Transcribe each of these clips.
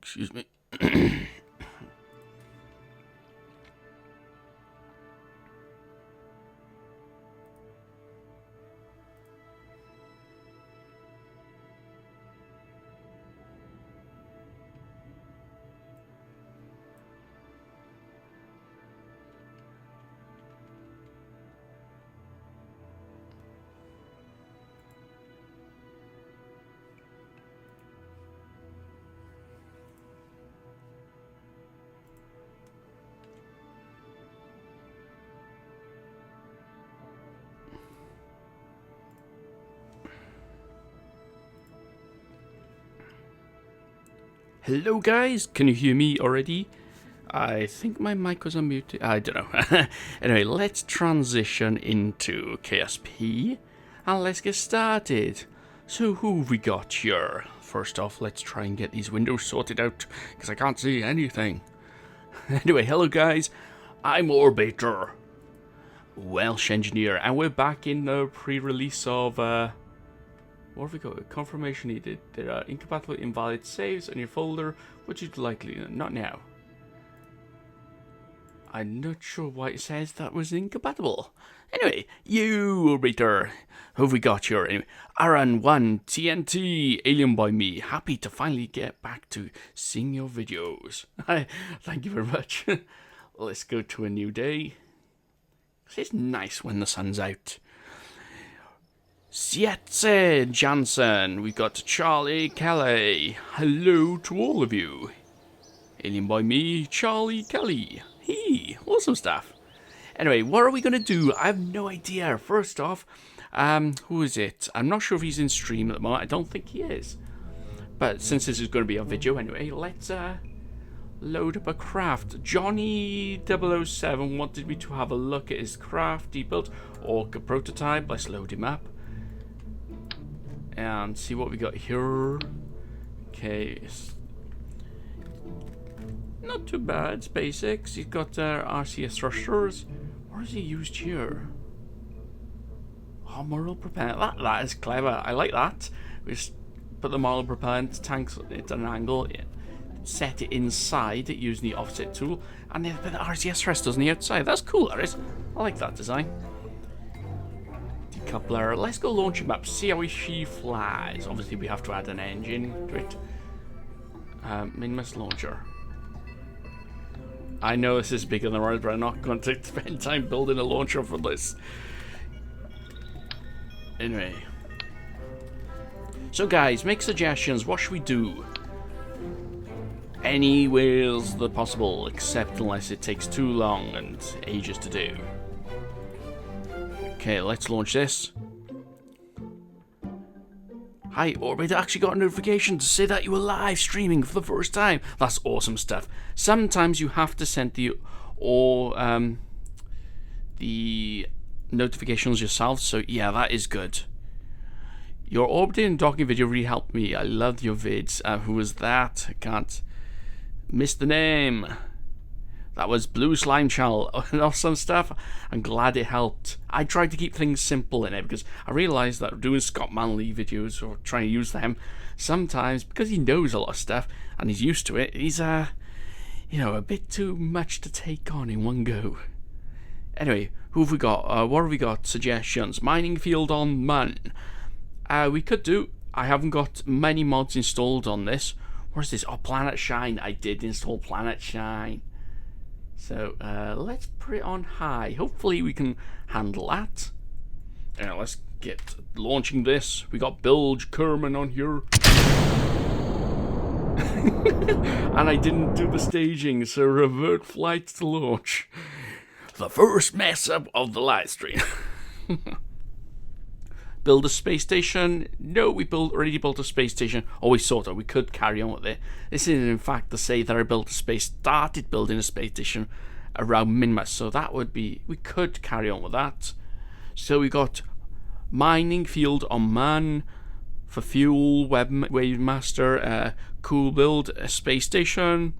Excuse me. Hello guys, can you hear me already? I think my mic was unmuted. I don't know. Anyway, let's transition into KSP and let's get started. So who have we got here? First off, let's try and get these windows sorted out because I can't see anything. Anyway, hello guys, I'm Orbiter, Welsh engineer, and we're back in the pre-release of what have we got? Confirmation needed. There are incompatible invalid saves on your folder, which is likely not now. I'm not sure why it says that was incompatible. Anyway, you Orbiter, who have we got here? Anyway, Aran1 TNT, Alien by me. Happy to finally get back to seeing your videos. Thank you very much. Let's go to a new day. It's nice when the sun's out. Sietse Jansen, we got Charlie Kelly. Hello to all of you. Alien by me, Charlie Kelly. Hey, awesome stuff. Anyway, what are we going to do? I have no idea. First off, who is it? I'm not sure if he's in stream at the moment. I don't think he is. But since this is going to be a video anyway, let's load up a craft. Johnny007 wanted me to have a look at his craft he built. Orca prototype. Let's load him up. And see what we got here. Okay. Not too bad. It's basics. He's got RCS thrusters. What has he used here? Oh, moral propellant. That is clever. I like that. We just put the moral propellant tanks at an angle. Set it inside it using the offset tool. And then put the RCS thrusters on the outside. That's cool, that is. I like that design. Decoupler. Let's go launch him up. See how she flies. Obviously, we have to add an engine to it. Minmus launcher. I know this is bigger than ours, but I'm not going to spend time building a launcher for this. Anyway. So guys, make suggestions. What should we do? Anywhere's the possible, except unless it takes too long and ages to do. Okay, let's launch this. Hi, Orbit, I actually got a notification to say that you were live streaming for the first time. That's awesome stuff. Sometimes you have to send the notifications yourself, so yeah, that is good. Your orbiting and docking video really helped me. I loved your vids. Who was that? I can't miss the name. That was Blue Slime Channel. Awesome stuff. I'm glad it helped. I tried to keep things simple in it because I realised that doing Scott Manley videos or trying to use them, sometimes because he knows a lot of stuff and he's used to it, he's you know, a bit too much to take on in one go. Anyway, who have we got? What have we got? Suggestions. Mining field on Mun. We could do. I haven't got many mods installed on this. Where's this? Oh, Planet Shine. I did install Planet Shine. So let's put it on high. Hopefully we can handle that. Let's get launching this. We got Bilge Kerman on here. And I didn't do the staging, so revert flight to launch. The first mess up of the live stream. Build a space station. No, we already built a space station. Or we sort of. We could carry on with it. This is in fact to say that I started building a space station around Minmus. So that would be, we could carry on with that. So we got mining field on Man for fuel, Wavemaster, cool build, a space station.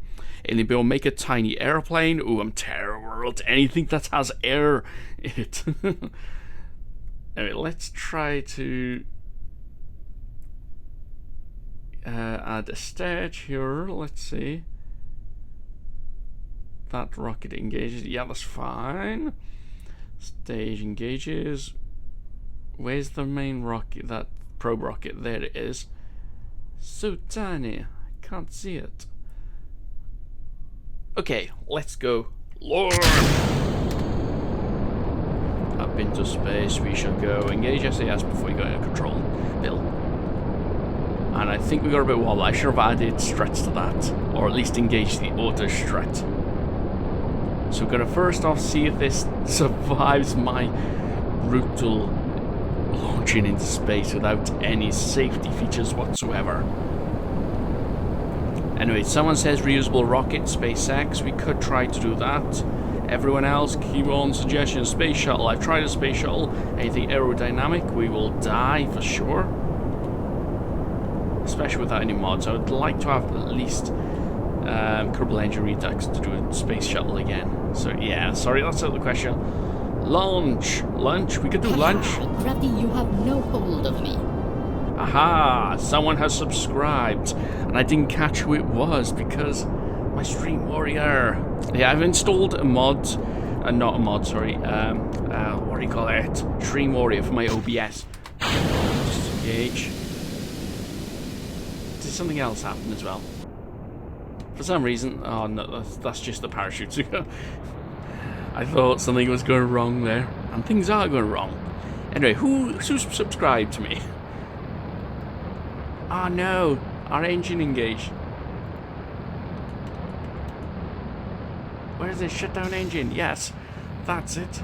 Alien build, make a tiny airplane. Ooh, I'm terrible at anything that has air in it. Anyway, let's try to add a stage here. Let's see. That rocket engages. Yeah, that's fine. Stage engages. Where's the main rocket? That probe rocket. There it is. So tiny. I can't see it. Okay, let's go. Lord! Up into space we shall go. Engage SAS before you go into control. Bill. And I think we got a bit wobble. I should have added struts to that. Or at least engage the auto strut. So we're going to first off see if this survives my brutal launching into space without any safety features whatsoever. Anyway, someone says reusable rocket, SpaceX. We could try to do that. Everyone else, keep on suggestions. Space shuttle. I've tried a space shuttle. Anything aerodynamic, we will die for sure. Especially without any mods. I would like to have at least Kerbal engine redux to do a space shuttle again. So yeah, sorry, that's out of the question. Lunch. We could do lunch. Gravity, you have no hold over me. Aha! Someone has subscribed, and I didn't catch who it was because my stream warrior. Yeah, I've installed a mod, not a mod, sorry. What do you call it? Stream warrior for my OBS. Just engage. Did something else happen as well? For some reason, oh no, that's just the parachute. I thought something was going wrong there, and things are going wrong. Anyway, who subscribed to me? Oh no, our engine engaged. Where's the shutdown engine? Yes, that's it.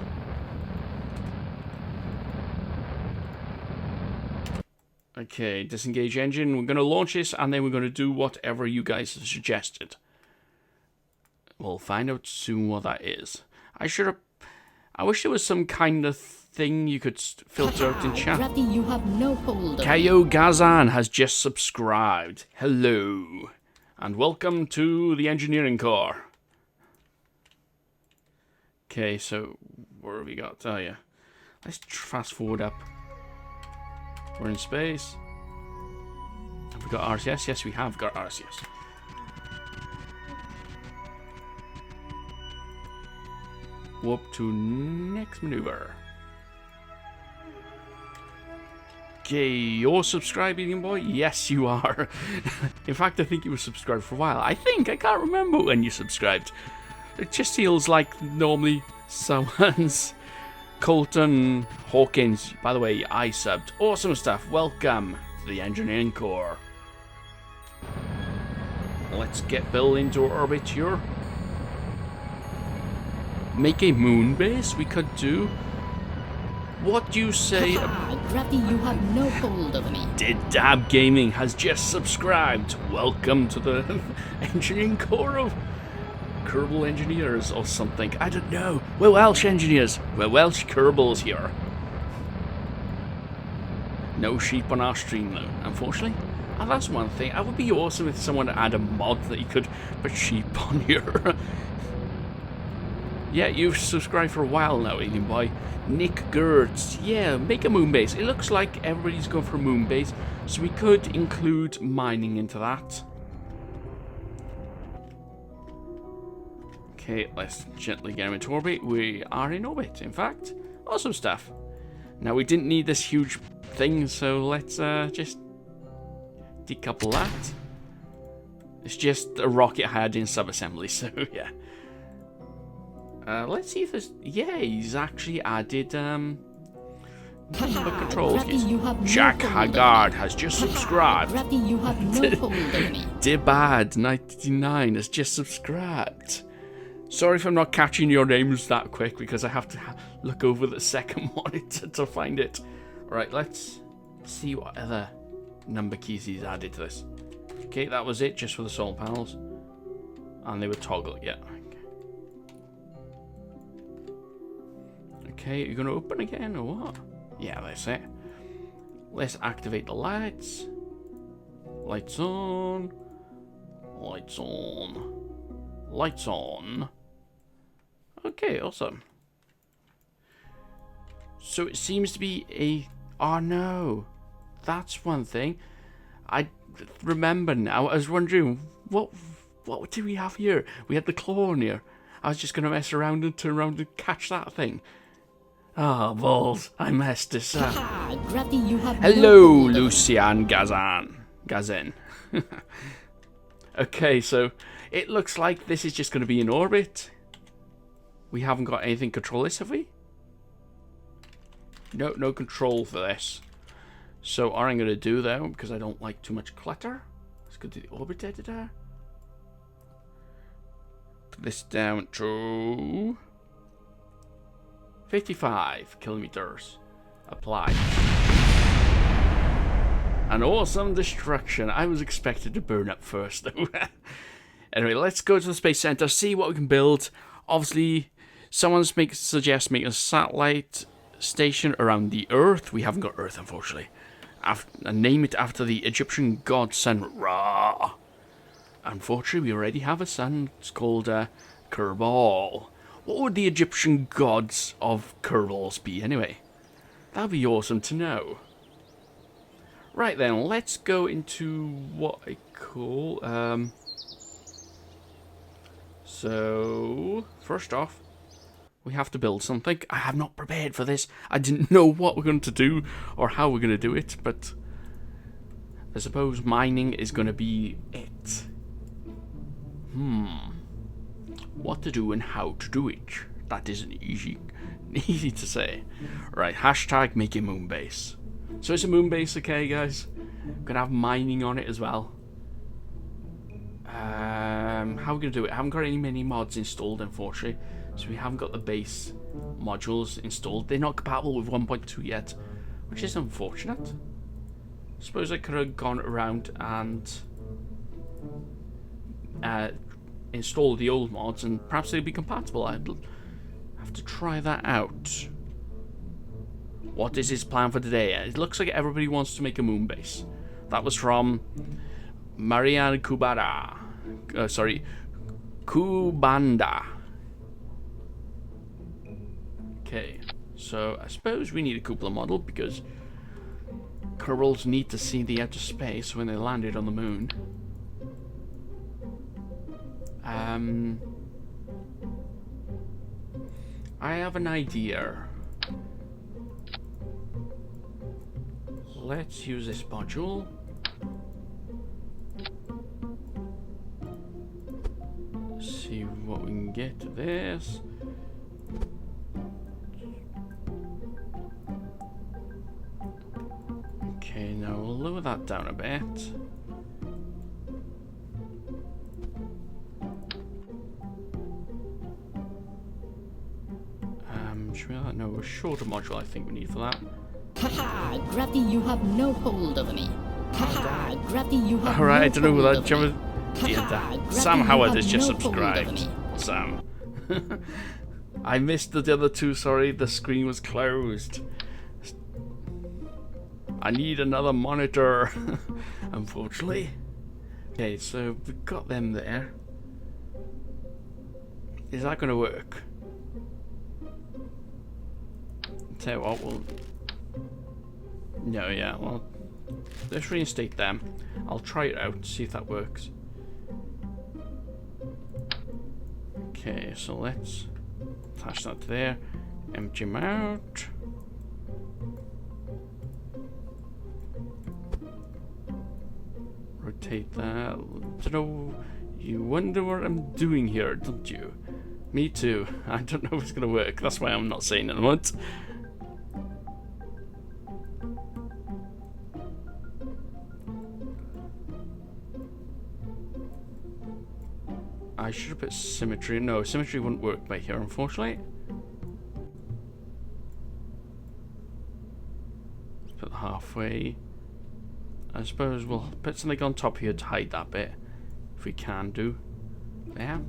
Okay, disengage engine. We're going to launch this, and then we're going to do whatever you guys have suggested. We'll find out soon what that is. I wish there was some kind of thing you could filter out in chat. Gravity, you have no hold over me. Kayo Gazan has just subscribed. Hello. And welcome to the Engineering Corps. Okay, so where have we got? Oh yeah. Let's fast forward up. We're in space. Have we got RCS? Yes, we have got RCS. Warp to next maneuver. Okay, you're subscribed, Indian boy? Yes, you are. In fact, I think you were subscribed for a while. I can't remember when you subscribed. It just feels like normally someone's Colton Hawkins. By the way, I subbed. Awesome stuff. Welcome to the Engineering Corps. Let's get Bill into orbit here. Make a moon base? We could do. What do you say? Gravity, you have no hold over me. Dab Gaming has just subscribed. Welcome to the Engineering Corps of Kerbal Engineers or something. I don't know. We're Welsh engineers. We're Welsh Kerbals here. No sheep on our stream though, unfortunately. And that's one thing. It would be awesome if someone had a mod that you could put sheep on here. Yeah, you've subscribed for a while now, Alien Boy. Nick Gertz. Yeah, make a moon base. It looks like everybody's going for a moon base, so we could include mining into that. Okay, let's gently get him into orbit. We are in orbit, in fact. Awesome stuff. Now, we didn't need this huge thing, so let's just decouple that. It's just a rocket had in sub-assembly, so yeah. Let's see if there's... Yeah, he's actually added number controls. Jack Haggard has just subscribed. Dibad99 has just subscribed. Sorry if I'm not catching your names that quick, because I have to look over the second monitor to find it. Alright, let's see what other number keys he's added to this. Okay, that was it, just for the solar panels. And they were toggled, yeah. Okay, are you going to open again or what? Yeah, that's it. Let's activate the lights. Lights on. Lights on. Lights on. Okay, awesome. So it seems to be a... Oh no. That's one thing. I remember now. I was wondering, what do we have here? We had the claw on here. I was just going to mess around and turn around and catch that thing. Ah, balls. I messed this up. Ha! Gravity, you have Hello, no hold of me. Lucian Gazan. Okay, so it looks like this is just going to be in orbit. We haven't got anything to control this, have we? No control for this. So what I'm going to do though, because I don't like too much clutter, let's go to the orbit editor. Put this down to 55 kilometers. Apply. An awesome destruction. I was expected to burn up first though. Anyway, let's go to the Space Center, see what we can build. Obviously, someone suggests making a satellite station around the Earth. We haven't got Earth, unfortunately. And name it after the Egyptian god sun Ra. Unfortunately, we already have a sun. It's called Kerbal. What would the Egyptian gods of Kerbals be anyway? That'd be awesome to know. Right then, let's go into what I call... So, first off, we have to build something. I have not prepared for this. I didn't know what we're going to do or how we're going to do it, but I suppose mining is going to be it. What to do and how to do it. That isn't easy to say. Right, hashtag make a moon base. So it's a moon base, okay, guys? Gonna have mining on it as well. How are we gonna do it? I haven't got any mini mods installed, unfortunately. So we haven't got the base modules installed. They're not compatible with 1.2 yet, which is unfortunate. Suppose I could have gone around and install the old mods and perhaps they'd be compatible. I'd have to try that out. What is his plan for today? It looks like everybody wants to make a moon base. That was from Marianne Kubara. Kubanda. Okay, so I suppose we need a cupola model because Kerbals need to see the edge of space when they landed on the moon. I have an idea. Let's use this module. See what we can get to this. Okay, now we'll lower that down a bit. Should we have that? No, a shorter module I think we need for that. Haha! Gravity, you have no hold over me. Haha! Gravity, you have Alright, no I don't know who hold that over jumper me. did Haha, that. gravity, Sam you Howard have has just no hold over subscribed. me. Sam. I missed the other two, sorry, the screen was closed. I need another monitor, unfortunately. Okay, so we've got them there. Is that going to work? Tell you what, we'll... No, yeah, well, let's reinstate them. I'll try it out, see if that works. Okay, so let's attach that to there. Empty them out. Rotate that. Don't know. You wonder what I'm doing here, don't you? Me too. I don't know if it's gonna work. That's why I'm not saying it once. I should have put symmetry. No, symmetry wouldn't work by here, unfortunately. Let's put halfway. I suppose we'll put something on top here to hide that bit, if we can do that.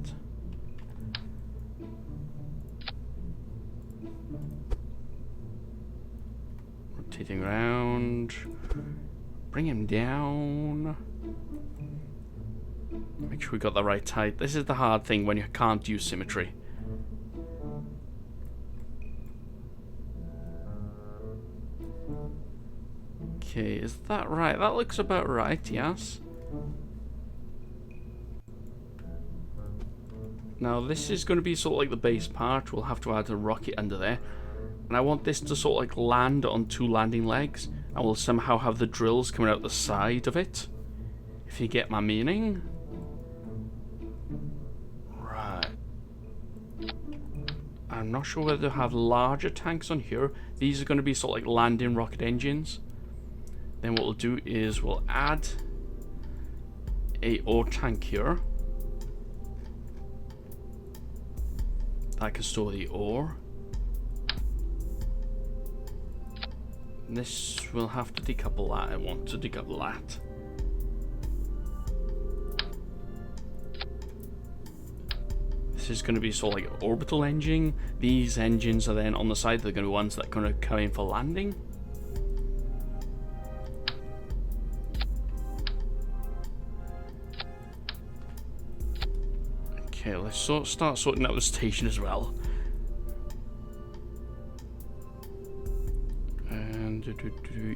Rotating around. Bring him down. Make sure we got the right height. This is the hard thing when you can't use symmetry. Okay, is that right? That looks about right, yes. Now this is going to be sort of like the base part. We'll have to add a rocket under there. And I want this to sort of like land on 2 landing legs. And we'll somehow have the drills coming out the side of it. If you get my meaning. Right. I'm not sure whether to have larger tanks on here. These are going to be sort of like landing rocket engines. Then what we'll do is we'll add a ore tank here. That can store the ore. And this will have to decouple that. I want to decouple that. This is going to be sort of like orbital engine. These engines are then on the side. They're going to be ones that are going to come in for landing. Okay, let's start sorting out the station as well. And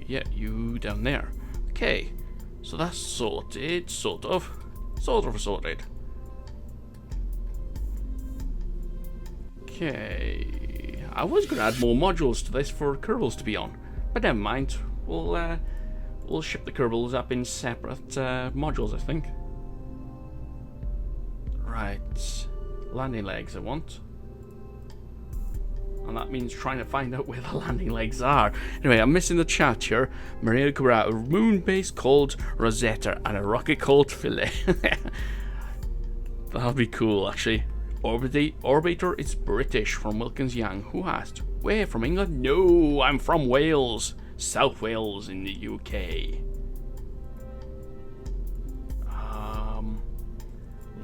yeah, you down there. Okay, so that's sorted, sort of sorted. Okay, I was gonna add more modules to this for Kerbals to be on, but never mind. We'll ship the Kerbals up in separate modules, I think. Right, landing legs I want. And that means trying to find out where the landing legs are. Anyway, I'm missing the chat here. Marina Cabra, a moon base called Rosetta, and a rocket called Philae. That'll be cool, actually. Orbiter, it's British, from Wilkins Young. Who asked? Where, from England? No, I'm from Wales. South Wales in the UK.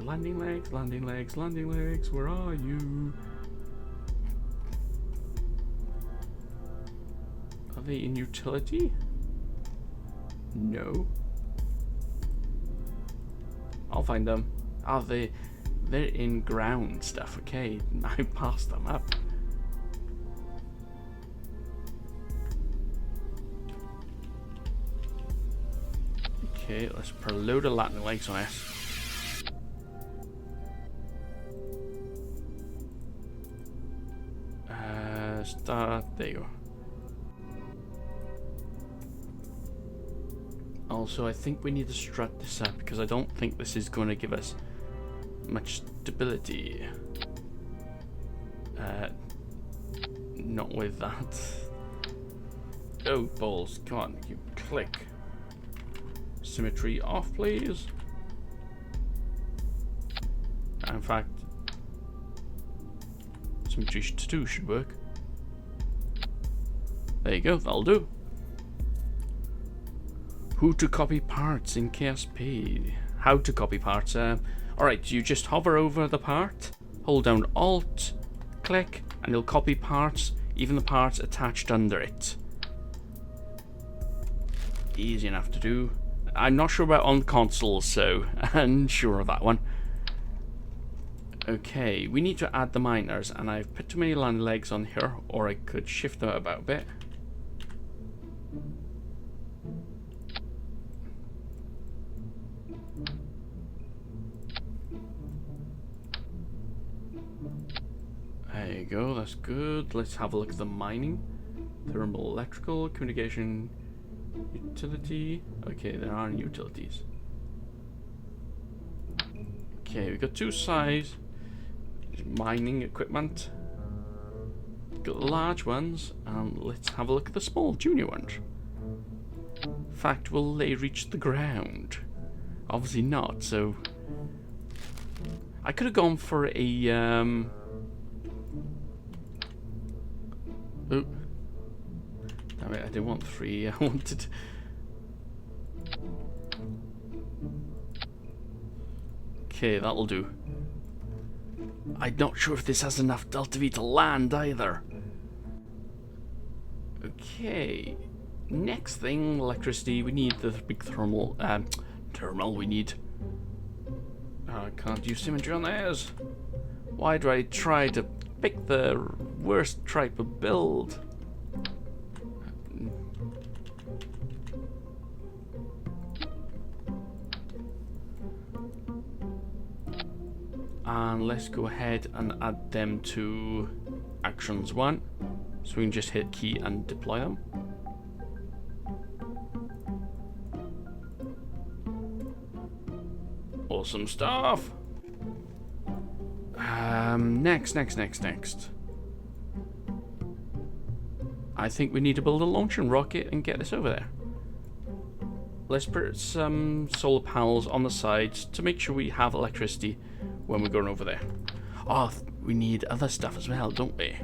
Landing legs, where are you? Are they in utility? No. I'll find them. Are they? They're in ground stuff. Okay, I passed them up. Okay, let's put a load of landing legs on it. There you go. Also, I think we need to strut this up because I don't think this is going to give us much stability. Not with that. Oh, balls. Come on, you click. Symmetry off, please. In fact, symmetry 2 should work. There you go, that'll do. Who to copy parts in KSP? How to copy parts? Alright, you just hover over the part, hold down Alt, click, and it'll copy parts, even the parts attached under it. Easy enough to do. I'm not sure about on consoles, so unsure of that one. Okay, we need to add the miners, and I've put too many landing legs on here, or I could shift them about a bit. There you go, that's good. Let's have a look at the mining. Thermal, electrical, communication, utility. Okay, there aren't utilities. Okay, we've got 2 size mining equipment. Got the large ones, and let's have a look at the small junior ones. In fact, will they reach the ground? Obviously not, so I could have gone for a oh, damn it, I didn't want 3, I wanted. Okay, that'll do. I'm not sure if this has enough Delta V to land either. Okay, next thing, electricity. We need the big thermal terminal. We need. I can't use symmetry on theirs. Why do I try to pick the worst type of build? And let's go ahead and add them to actions 1. So we can just hit key and deploy them. Awesome stuff. Next. I think we need to build a launching rocket and get this over there. Let's put some solar panels on the sides to make sure we have electricity when we're going over there. Oh, we need other stuff as well, don't we?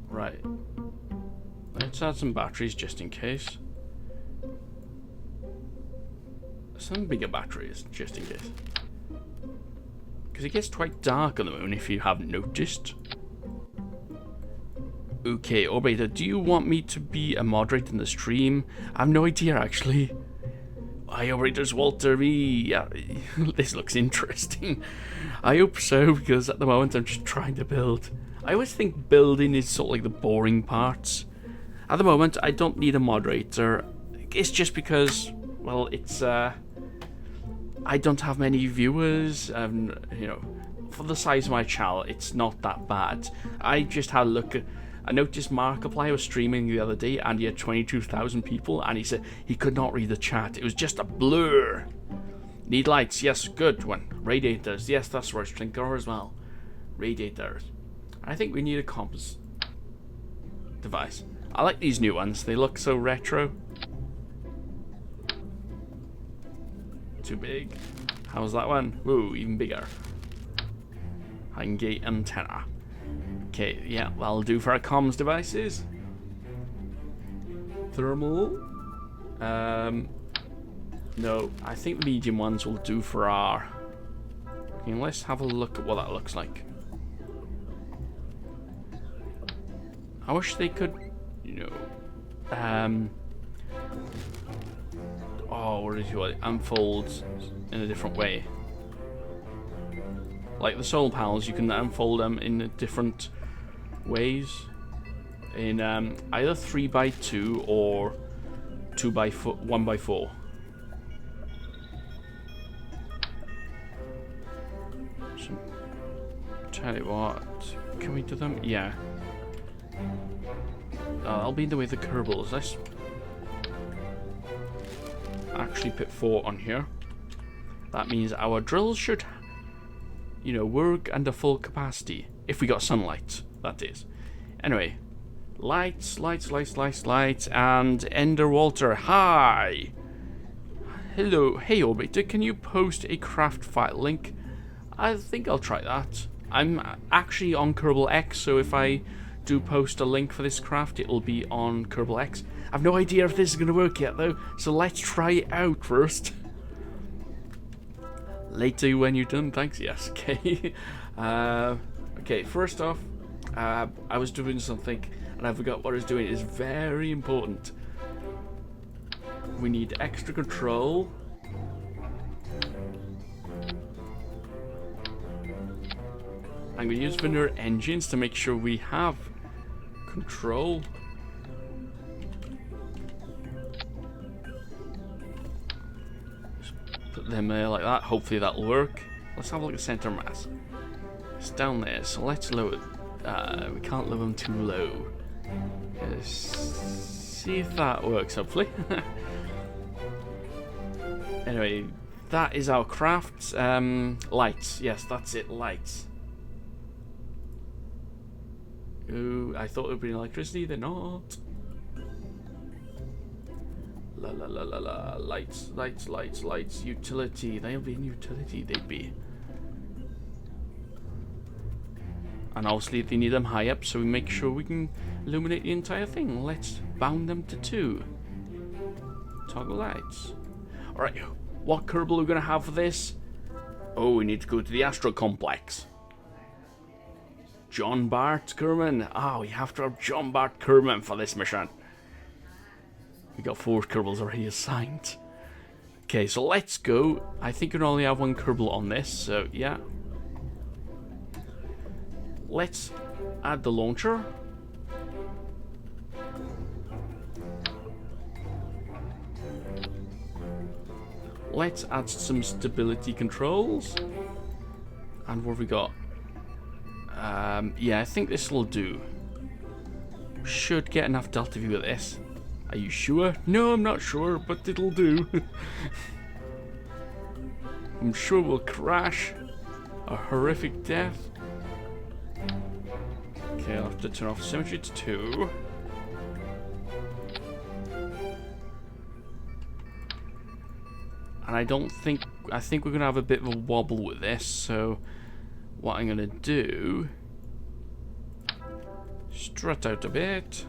Right. Let's add some batteries just in case. Some bigger batteries just in case. Because it gets quite dark on the moon if you haven't noticed. Okay, Orbiter, do you want me to be a moderator in the stream? I have no idea actually. Hi, Operators Walter V. Yeah, this looks interesting. I hope so, because at the moment I'm just trying to build. I always think building is sort of like the boring parts. At the moment, I don't need a moderator. It's just because, well, it's I don't have many viewers. You know, for the size of my channel, it's not that bad. I just had a look at. I noticed Markiplier was streaming the other day, and he had 22,000 people, and he said he could not read the chat. It was just a blur. Need lights? Yes, good one. Radiators? Yes, that's right. Drinker as well. Radiators. I think we need a compass device. I like these new ones. They look so retro. Too big. How's that one? Whoa, even bigger. Hangate antenna. Okay, yeah, that'll do for our comms devices. Thermal. No, I think the medium ones will do for our... Okay, let's have a look at what that looks like. I wish they could, you know, oh, what did you want? Unfold in a different way. Like the solar panels, you can unfold them in different ways. In either 3x2 or 1x4. So, tell you what, can we do them? Yeah. I'll be in the way of the Kerbals. Let's actually put 4 on here. That means our drills should, you know, work under full capacity. If we got sunlight, that is. Anyway, lights, and Ender Walter, hi! Hello, hey Orbiter, can you post a craft file link? I think I'll try that. I'm actually on Kerbal X, so if I do post a link for this craft, it'll be on Kerbal X. I've no idea if this is going to work yet though, so let's try it out first. Later when you're done, thanks, yes, okay. Okay, first off, I was doing something and I forgot what I was doing. It's very important. We need extra control. I'm going to use vanilla engines to make sure we have control. Just put them there like that. Hopefully that'll work. Let's have a look at center mass. It's down there, so let's lower it. We can't lower them too low. See if that works, hopefully. Anyway, that is our craft. Lights. Yes, that's it. Lights. Ooh, I thought it would be electricity. They're not. La la la la la. Lights. Utility. They'll be in utility. They'd be. And obviously they need them high up, so we make sure we can illuminate the entire thing. Let's bound them to 2. Toggle lights. Alright, what Kerbal are we going to have for this? Oh, we need to go to the Astro Complex. John Bart Kerman. Ah, we have to have John Bart Kerman for this mission. We got 4 Kerbals already assigned. Okay, so let's go. I think you can only have 1 Kerbal on this, so yeah. Let's add the launcher. let's add some stability controls. And what have we got? Yeah, I think this will do. Should get enough delta V with this. Are you sure? No, I'm not sure, but it'll do. I'm sure we'll crash a horrific death. Okay, I'll have to turn off symmetry to 2. And I think we're gonna have a bit of a wobble with this, so what I'm gonna do, strut out a bit.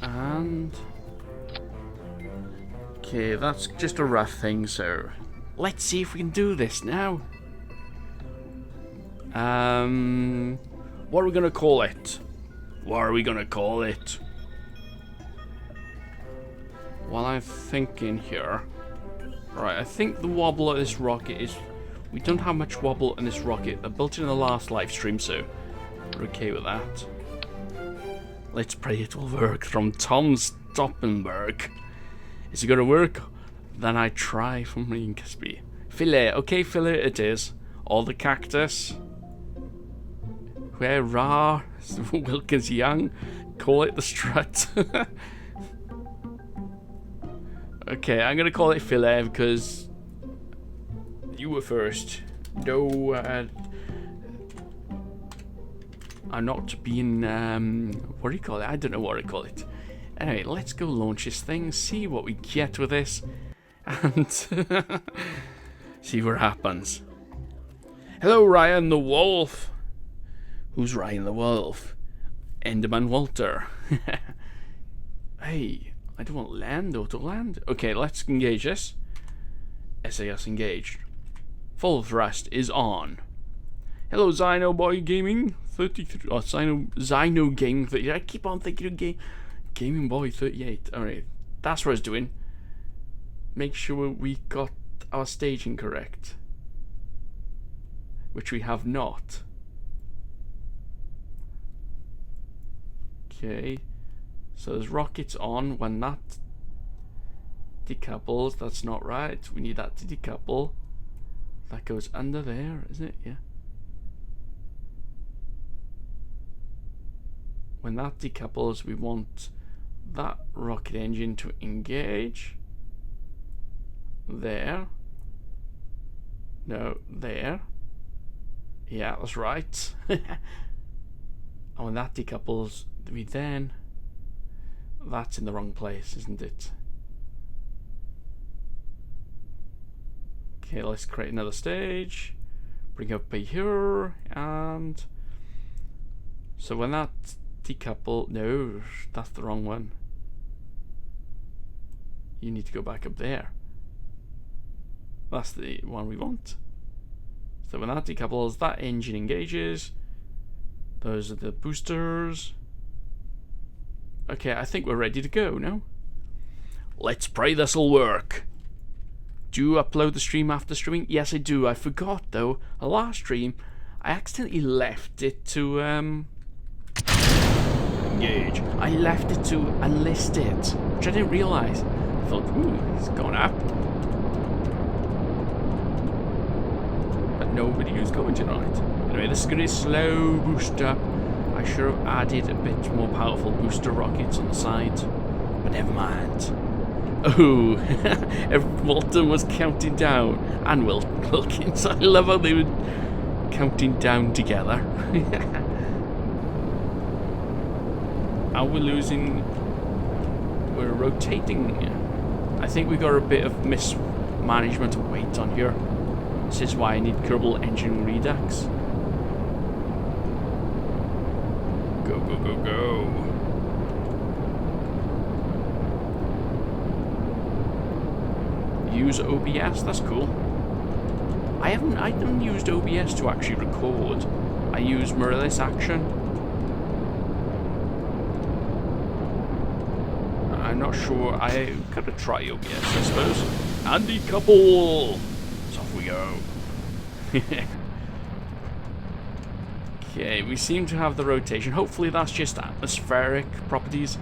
And okay, that's just a rough thing, so let's see if we can do this now. What are we gonna call it? What are we gonna call it? While I'm thinking here. Right, I think the wobble of this rocket is... We don't have much wobble in this rocket. I built it in the last live stream, so we're okay with that. Let's pray it will work. From Tom Stoppenberg. Is it gonna work? Then I try from Marine Caspi. Filet. Okay, filet it is. All the cactus. Where Ra Wilkins Young. Call it the strut. Okay, I'm gonna call it filet because you were first. No, I'm not being what do you call it? I don't know what I call it. Anyway, let's go launch this thing, see what we get with this, and see what happens. Hello, Ryan the Wolf. Who's Ryan the Wolf? Enderman Walter. Hey, I don't want land, auto land. Okay, let's engage this. SAS engaged. Full thrust is on. Hello, Xino Boy Gaming 33. Oh, Xino Gaming 38. I keep on thinking of Gaming Boy 38. Alright, that's what I was doing. Make sure we got our staging correct, which we have not. Okay, so there's rockets on. When that decouples, that's not right. We need that to decouple. That goes under there, isn't it? Yeah. When that decouples, we want that rocket engine to engage. There. No, there. Yeah, that's right. And when that decouples, we then... That's in the wrong place, isn't it? Okay, let's create another stage. Bring up by here, and... So when that decouple... No, that's the wrong one. You need to go back up there. That's the one we want. So when that decouples, that engine engages. Those are the boosters. Okay, I think we're ready to go now. Let's pray this'll work. Do you upload the stream after streaming? Yes, I do. I forgot though. The last stream, I accidentally left it to engage. I left it to enlist it, which I didn't realise. I thought, ooh, it's gone up. But nobody was commenting on it. Anyway, this is going to slow boost up. I should have added a bit more powerful booster rockets on the side, but never mind. Oh, Walton was counting down, and Wilkins. I love how they were counting down together. And we're losing. We're rotating. I think we got a bit of mismanagement of weight on here. This is why I need Kerbal engine redux. Go, go, go, go. Use OBS, that's cool. I haven't used OBS to actually record. I use mirrorless action. I'm not sure. I gotta try OBS, I suppose. And decouple. So off we go. Okay, we seem to have the rotation. Hopefully that's just atmospheric properties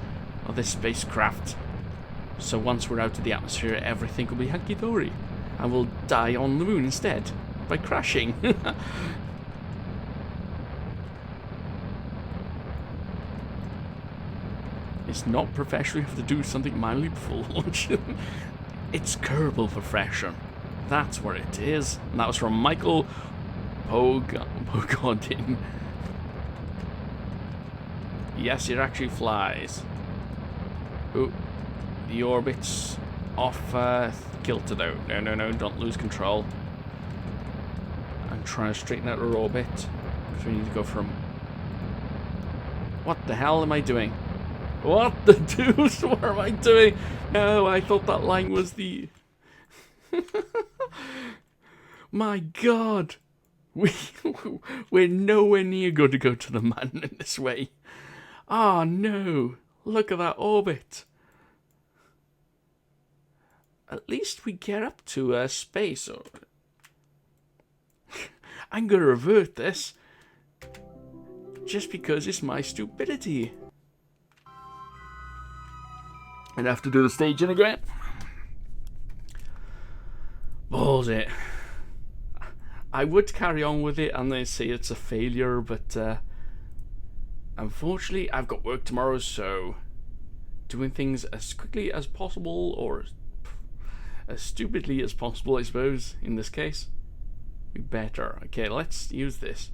of this spacecraft. So once we're out of the atmosphere, everything will be hunky-dory. And we'll die on the moon instead, by crashing. It's not professional, you have to do something manually before launch. It's Kerbal perfection. That's where it is. And that was from Michael Pogodin. Yes, it actually flies. Oh, the orbit's off kilter though. No, don't lose control. I'm trying to straighten out our orbit. Because we need to go from... What the hell am I doing? What the deuce? What am I doing? No, I thought that line was the... My God. We're nowhere near going to go to the moon in this way. Ah, no. Look at that orbit. At least we get up to space. I'm going to revert this. Just because it's my stupidity. I'd have to do the staging again. Balls it. I would carry on with it and they say it's a failure, but unfortunately I've got work tomorrow, so doing things as quickly as possible, or as stupidly as possible, I suppose, in this case, be better. Okay, let's use this.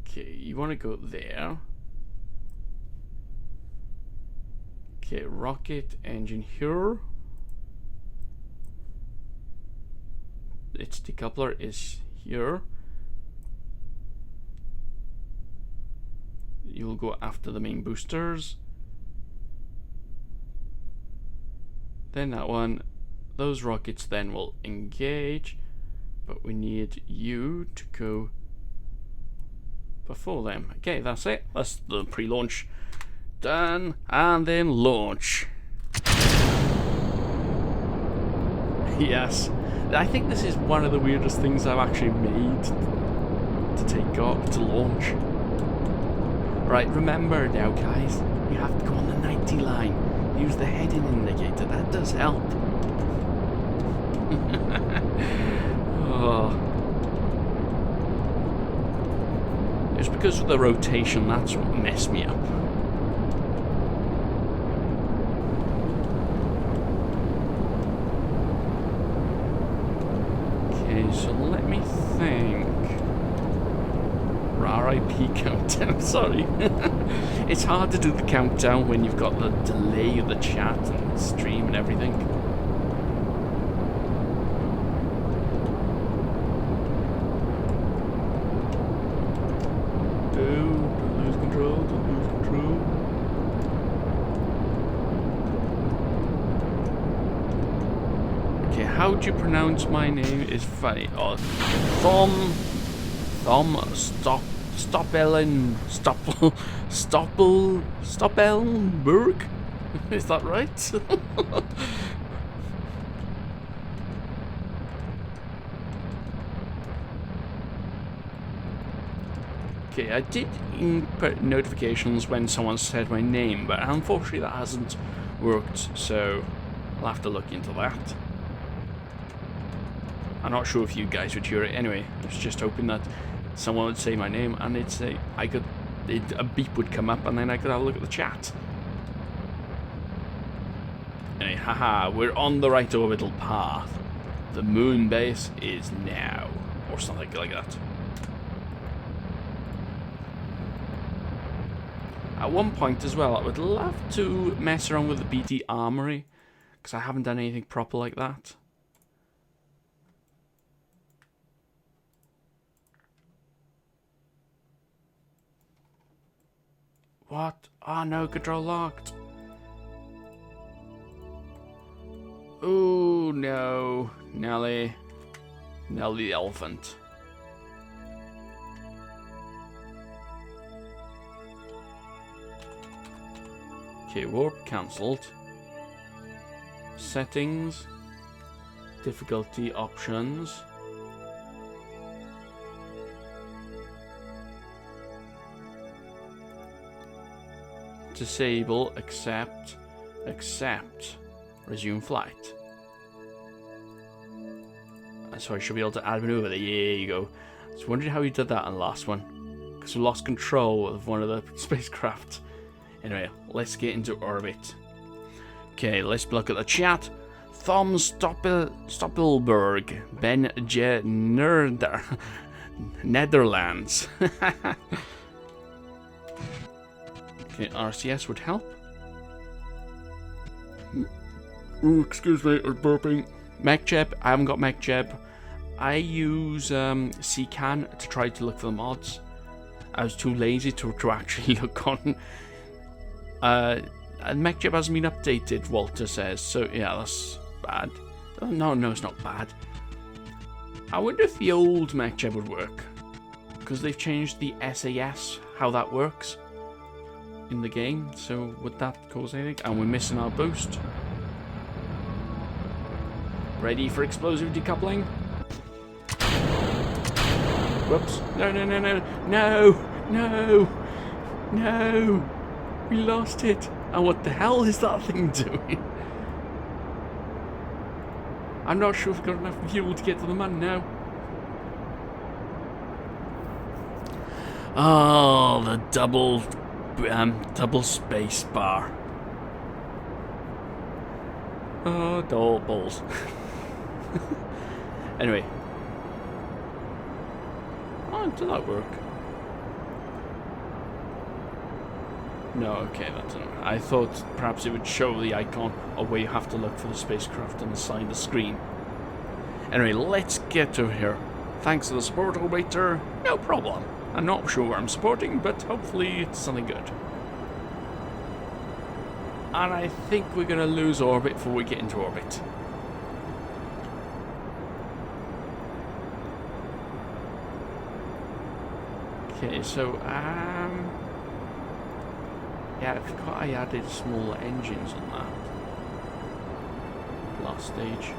Okay, you want to go there. Okay, rocket engine here. Its decoupler is here. You'll go after the main boosters. Then that one. Those rockets then will engage, but we need you to go before them. Okay, that's it. That's the pre-launch done, and then launch. Yes, I think this is one of the weirdest things I've actually made to take off, to launch. Right, remember now guys, you have to go on the 90 line. Use the heading indicator, that does help. Oh. It's because of the rotation, that's what messed me up. Okay, so let me think. RIP countdown, sorry. It's hard to do the countdown when you've got the delay of the chat and the stream and everything. Don't lose control, don't lose control. Okay, how do you pronounce my name is funny. Oh, Stoppelberg? Is that right? Okay, I did input notifications when someone said my name, but unfortunately that hasn't worked, so I'll have to look into that. I'm not sure if you guys would hear it anyway. I was just hoping that someone would say my name and it'd say a beep would come up and then I could have a look at the chat. Anyway, haha, we're on the right orbital path. The moon base is now, or something like that. At one point as well, I would love to mess around with the BT Armory, because I haven't done anything proper like that. What? Oh no, control locked. Oh no, Nelly. Nelly the elephant. Okay, warp cancelled. Settings. Difficulty options. disable, accept, accept, resume flight. So I should be able to add maneuver. There you go. I was wondering how you did that on the last one, because we lost control of one of the spacecraft. Anyway, let's get into orbit. Okay, let's look at the chat. Thom Stoppelberg, Ben J. Nerder, Netherlands. Okay, RCS would help. Ooh, excuse me, I'm burping. MechJeb, I haven't got MechJeb. I use CCAN to try to look for the mods. I was too lazy to actually look on. And MechJeb hasn't been updated, Walter says. So yeah, that's bad. Oh, no, it's not bad. I wonder if the old MechJeb would work, because they've changed the SAS, how that works in the game. So would that cause anything? And we're missing our boost. Ready for explosive decoupling? Whoops. No! We lost it. And what the hell is that thing doing? I'm not sure if we've got enough fuel to get to the man now. Oh, the double space bar. Oh, doubles. Anyway. Oh, did that work? No, okay, that didn't. I thought perhaps it would show the icon of where you have to look for the spacecraft on the side of the screen. Anyway, let's get to here. Thanks to the support operator. No problem. I'm not sure where I'm supporting, but hopefully it's something good. And I think we're going to lose orbit before we get into orbit. Okay, so, yeah, I forgot I added small engines on that last stage.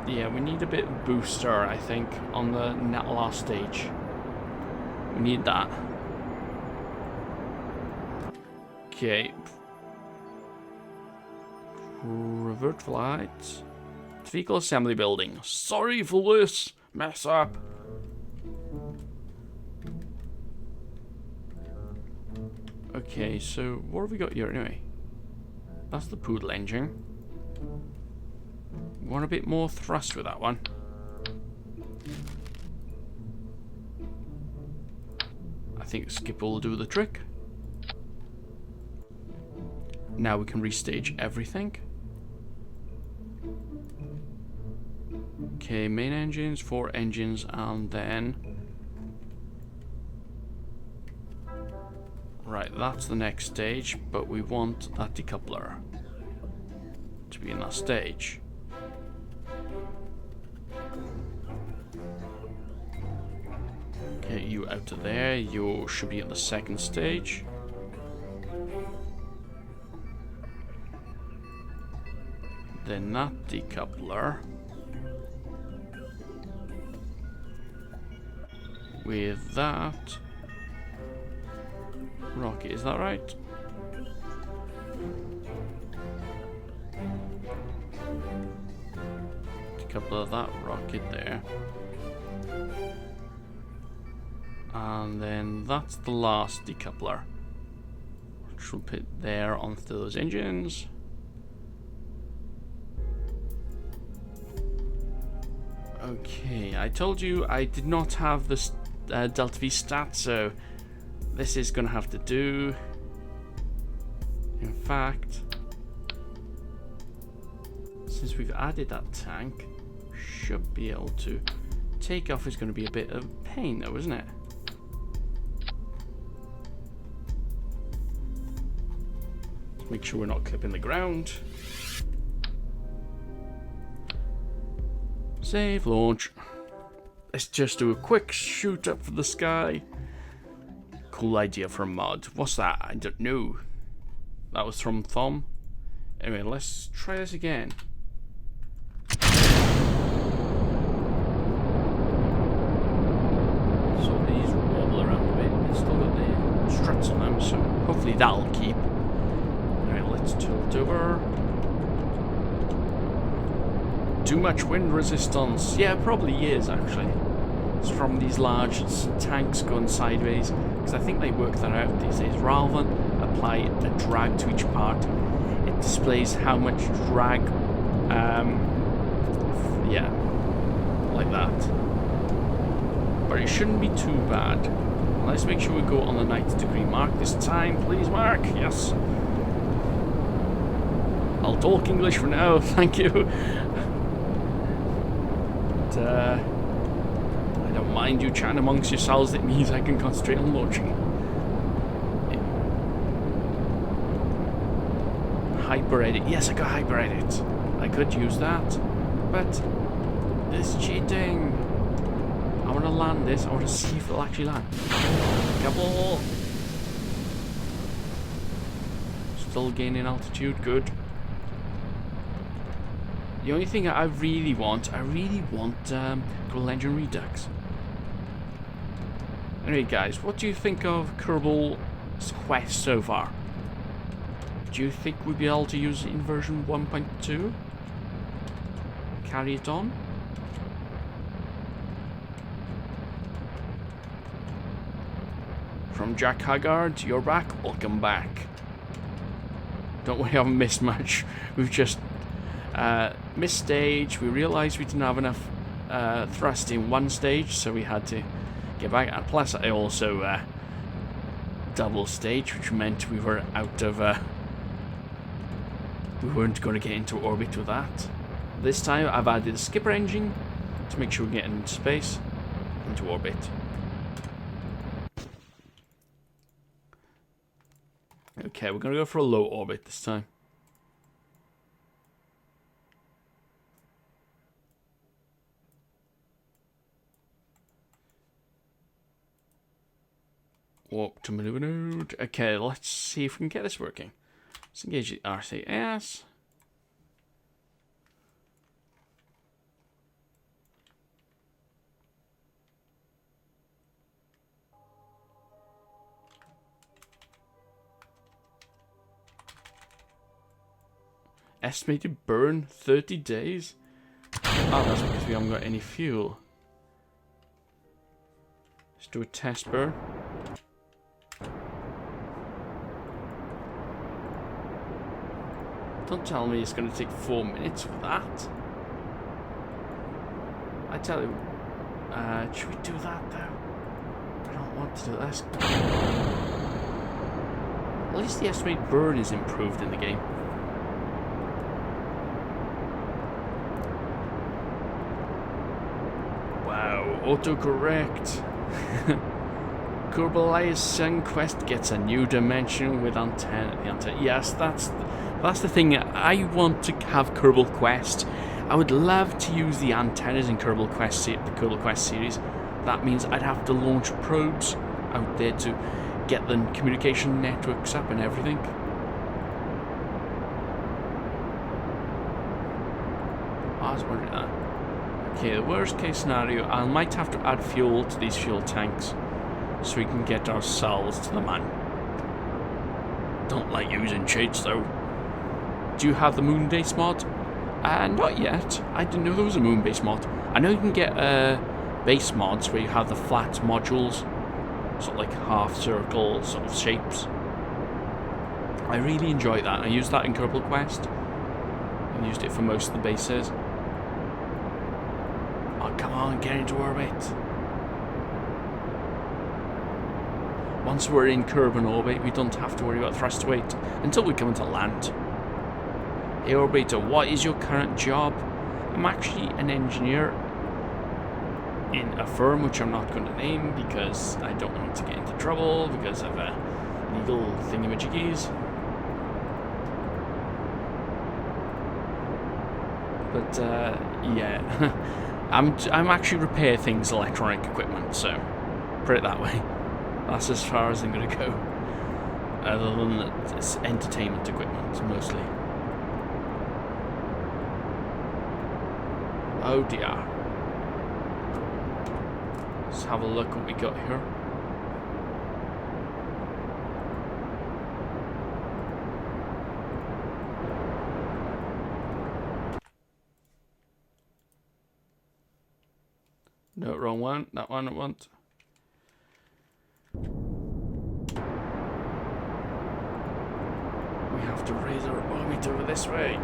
Yeah, we need a bit of booster, I think, on the last stage. We need that. Okay. Revert flight. Vehicle assembly building. Sorry for this mess up. Okay, so what have we got here anyway? That's the Poodle engine. Want a bit more thrust with that one. I think skip will do the trick. Now we can restage everything. Okay, main engines, 4 engines, and then... Right, that's the next stage, but we want that decoupler to be in that stage. Okay, you out of there, you should be in the second stage. Then that decoupler with that rocket, is that right? Decoupler that rocket there. And then that's the last decoupler, which will put there onto those engines. Okay, I told you I did not have this Delta V stat, so this is going to have to do. In fact, since we've added that tank, should be able to. Takeoff is going to be a bit of pain though, isn't it? Make sure we're not clipping the ground. Save launch. Let's just do a quick shoot up for the sky. Cool idea for a mod. What's that? I don't know. That was from Thom. Anyway, let's try this again. Hopefully that'll keep. Alright, let's tilt over. Too much wind resistance. Yeah, it probably is actually. It's from these large tanks going sideways. Because I think they work that out these days. Rather than apply a drag to each part, it displays how much drag. Yeah, like that. But it shouldn't be too bad. Let's make sure we go on the 90-degree mark this time. Please, Mark. Yes. I'll talk English for now. Thank you. But, I don't mind you chatting amongst yourselves. It means I can concentrate on launching. Hyper edit. Yes, I got hyper edit. I could use that. But it's cheating. I want to land this. I want to see if it'll actually land. Kerbal. Still gaining altitude. Good. The only thing I really want Kerbal engine redux. Anyway, guys, what do you think of Kerbal's quest so far? Do you think we'll be able to use it in version 1.2? Carry it on? From Jack Haggard, you're back. Welcome back. Don't worry, I haven't missed much. We've just missed stage. We realised we didn't have enough thrust in one stage, so we had to get back. And plus, I also double stage, which meant we were out of. We weren't going to get into orbit with that. This time, I've added a skipper engine to make sure we get into space, into orbit. Okay, we're going to go for a low orbit this time. Warp to maneuver node. Okay, let's see if we can get this working. Let's engage the RCS. Estimated burn 30 days. Oh, that's because we haven't got any fuel. Let's do a test burn. Don't tell me it's going to take 4 minutes for that. I tell you, should we do that though? I don't want to do this. At least the estimated burn is improved in the game. Wow, autocorrect. Kerbal Sun Quest gets a new dimension with antenna. Yes, that's the thing. I want to have Kerbal Quest. I would love to use the antennas in Kerbal Quest, the Kerbal Quest series. That means I'd have to launch probes out there to get the communication networks up and everything. I was wondering that. Okay, the worst case scenario, I might have to add fuel to these fuel tanks so we can get ourselves to the man. Don't like using cheats though. Do you have the moon base mod? Not yet. I didn't know there was a moon base mod. I know you can get base mods where you have the flat modules, sort of like half circle sort of shapes. I really enjoy that. I used that in Kerbal Quest. I used it for most of the bases. Oh, come on, get into orbit. Once we're in Kerbal orbit, we don't have to worry about thrust weight until we come into land. Hey Orbiter, what is your current job? I'm actually an engineer in a firm which I'm not going to name because I don't want to get into trouble because of legal thingamajiggies. But yeah, I'm actually repair things, electronic equipment, so put it that way. That's as far as I'm going to go. Other than it's entertainment equipment, mostly. Oh dear. Let's have a look what we got here. No, wrong one. That one I want. We have to raise our orbiter this way.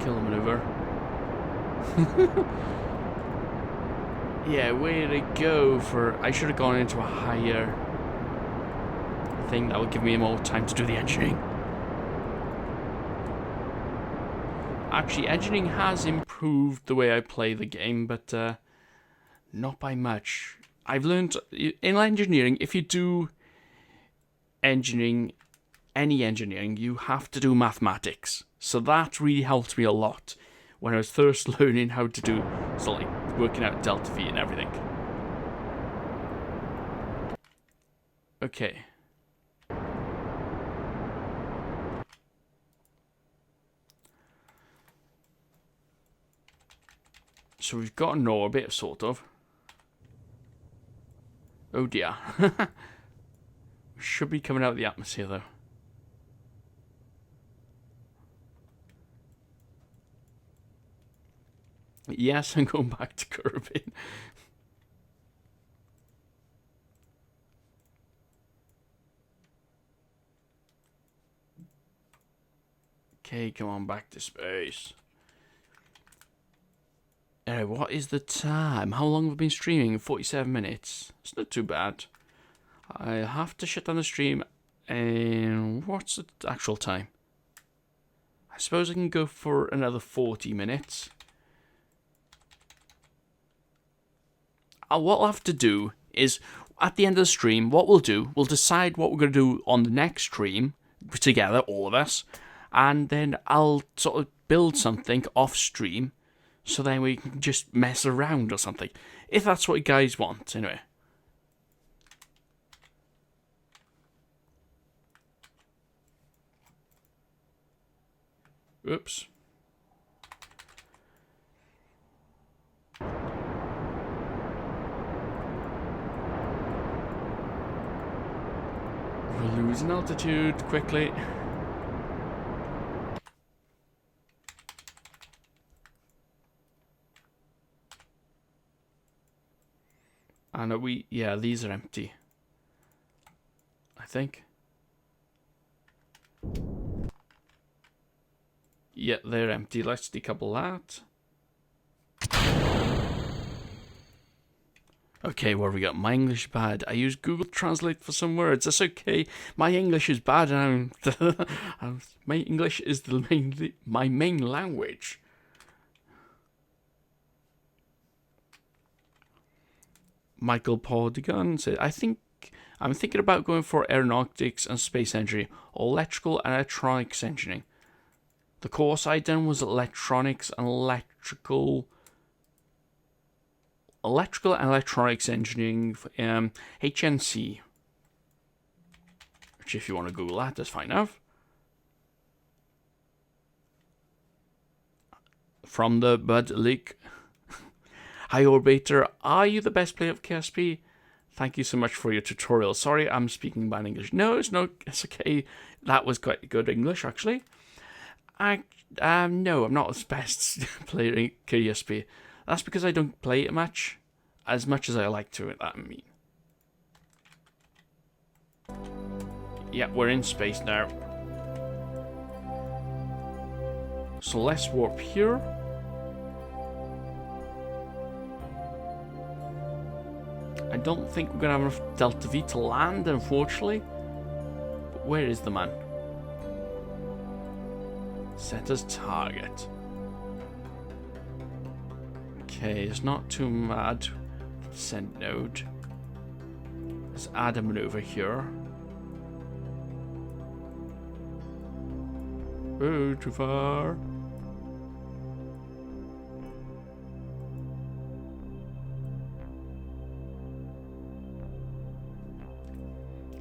Kill maneuver. Yeah, way to go for... I should have gone into a higher thing that would give me more time to do the engineering. Actually, engineering has improved the way I play the game, but not by much. I've learned in engineering, if you do engineering, any engineering, you have to do mathematics. So that really helped me a lot when I was first learning how to do, so like working out delta V and everything. Okay. So we've got an orbit, sort of. Oh dear. We should be coming out of the atmosphere though. Yes, I'm going back to Kerbal. Okay, come on back to space. What is the time? How long have we been streaming? 47 minutes. It's not too bad. I have to shut down the stream. And what's the actual time? I suppose I can go for another 40 minutes. What I'll have to do is, at the end of the stream, what we'll do, we'll decide what we're going to do on the next stream, together, all of us, and then I'll sort of build something off stream, so then we can just mess around or something, if that's what you guys want, anyway. Oops. We're losing altitude quickly. And are we... yeah, these are empty. I think. Yeah, they're empty. Let's decouple that. Okay, what have we got? My English bad. I use Google Translate for some words. That's okay. My English is bad, and my English is my main language. Michael Pordigan said, I'm thinking about going for aeronautics and space engineering, or electrical and electronics engineering. The course I done was electronics and electrical and electronics engineering, HNC. Which, if you want to Google that, that's fine enough. From the Bud Leak. Hi Orbiter, are you the best player of KSP? Thank you so much for your tutorial. Sorry, I'm speaking bad English. No, it's okay. That was quite good English, actually. No, I'm not the best player in KSP. That's because I don't play it much as I like to. That I mean. Yeah, we're in space now. So let's warp here. I don't think we're going to have enough Delta V to land, unfortunately. But where is the man? Set as target. Okay, it's not too mad. Send node. Let's add a maneuver here. Oh, too far.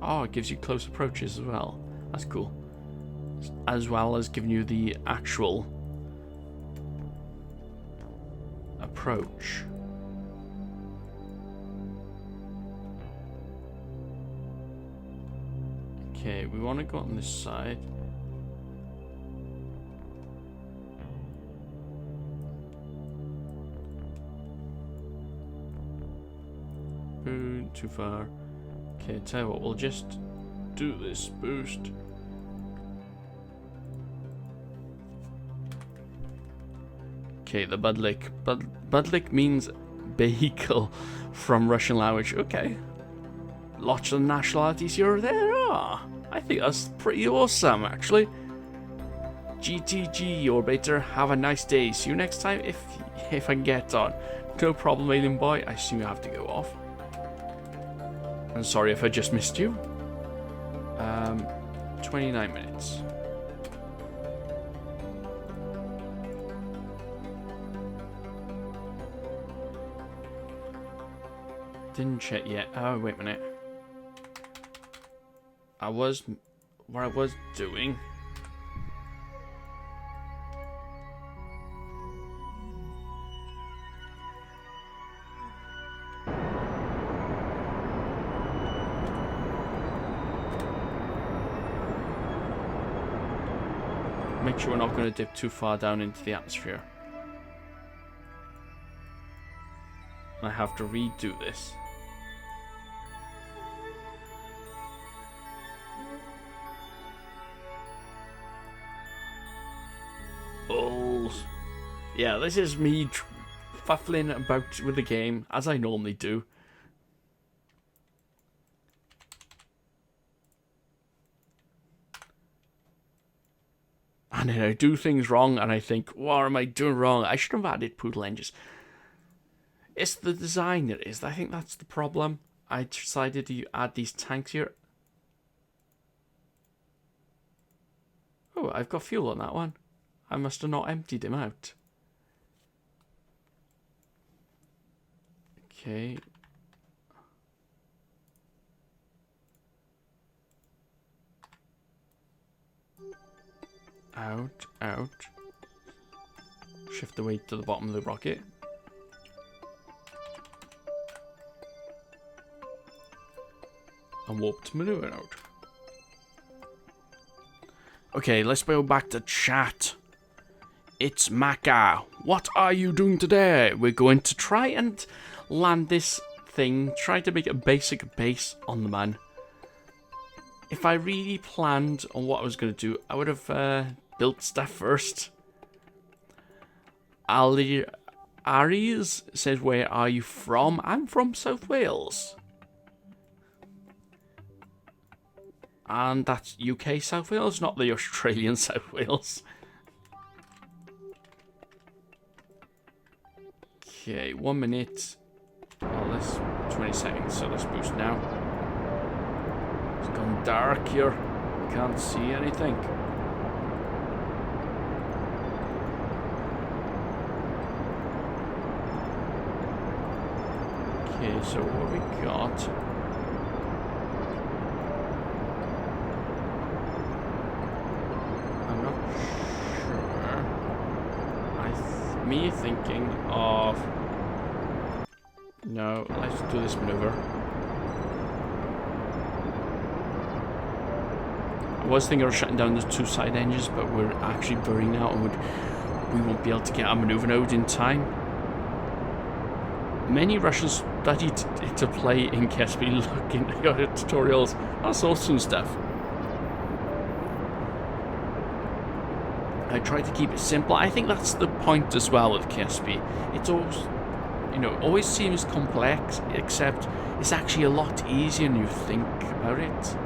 Oh, it gives you close approaches as well. That's cool. As well as giving you the actual approach. Okay, we want to go on this side. Ooh, too far. Okay, tell you what, we'll just do this boost. Okay, the Budlik. Budlik means vehicle from Russian language. Okay. Lots of nationalities here there are. I think that's pretty awesome, actually. GTG, Orbiter. Have a nice day. See you next time if I can get on. No problem, alien boy. I assume you have to go off. I'm sorry if I just missed you. 29 minutes. Didn't check yet. Oh, wait a minute. What I was doing. Make sure we're not going to dip too far down into the atmosphere. I have to redo this. Balls. Yeah, this is me fuffling about with the game, as I normally do. And then I do things wrong, and I think, what am I doing wrong? I should have added poodle engines. It's the design it is. I think that's the problem. I decided to add these tanks here. Oh, I've got fuel on that one. I must have not emptied him out. Okay. Out, out. Shift the weight to the bottom of the rocket. And warp to maneuver out. Okay, let's go back to chat. It's Maka. What are you doing today? We're going to try and land this thing. Try to make a basic base on the man. If I really planned on what I was going to do, I would have built stuff first. Aries says, where are you from? I'm from South Wales. And that's UK South Wales, not the Australian South Wales. Okay, 1 minute. Oh, that's 20 seconds, so let's boost now. It's gone dark here. Can't see anything. Okay, so what we got? I'm not sure. Me thinking of. No, let's do this maneuver. I was thinking of shutting down the two side engines, but we're actually burning out and we won't be able to get our maneuver node in time. Many Russians studied to play in Kerbal, looking at tutorials, all sorts of stuff. I try to keep it simple. I think that's the point as well with Kerbal. It's always, always seems complex, except it's actually a lot easier when you think about it.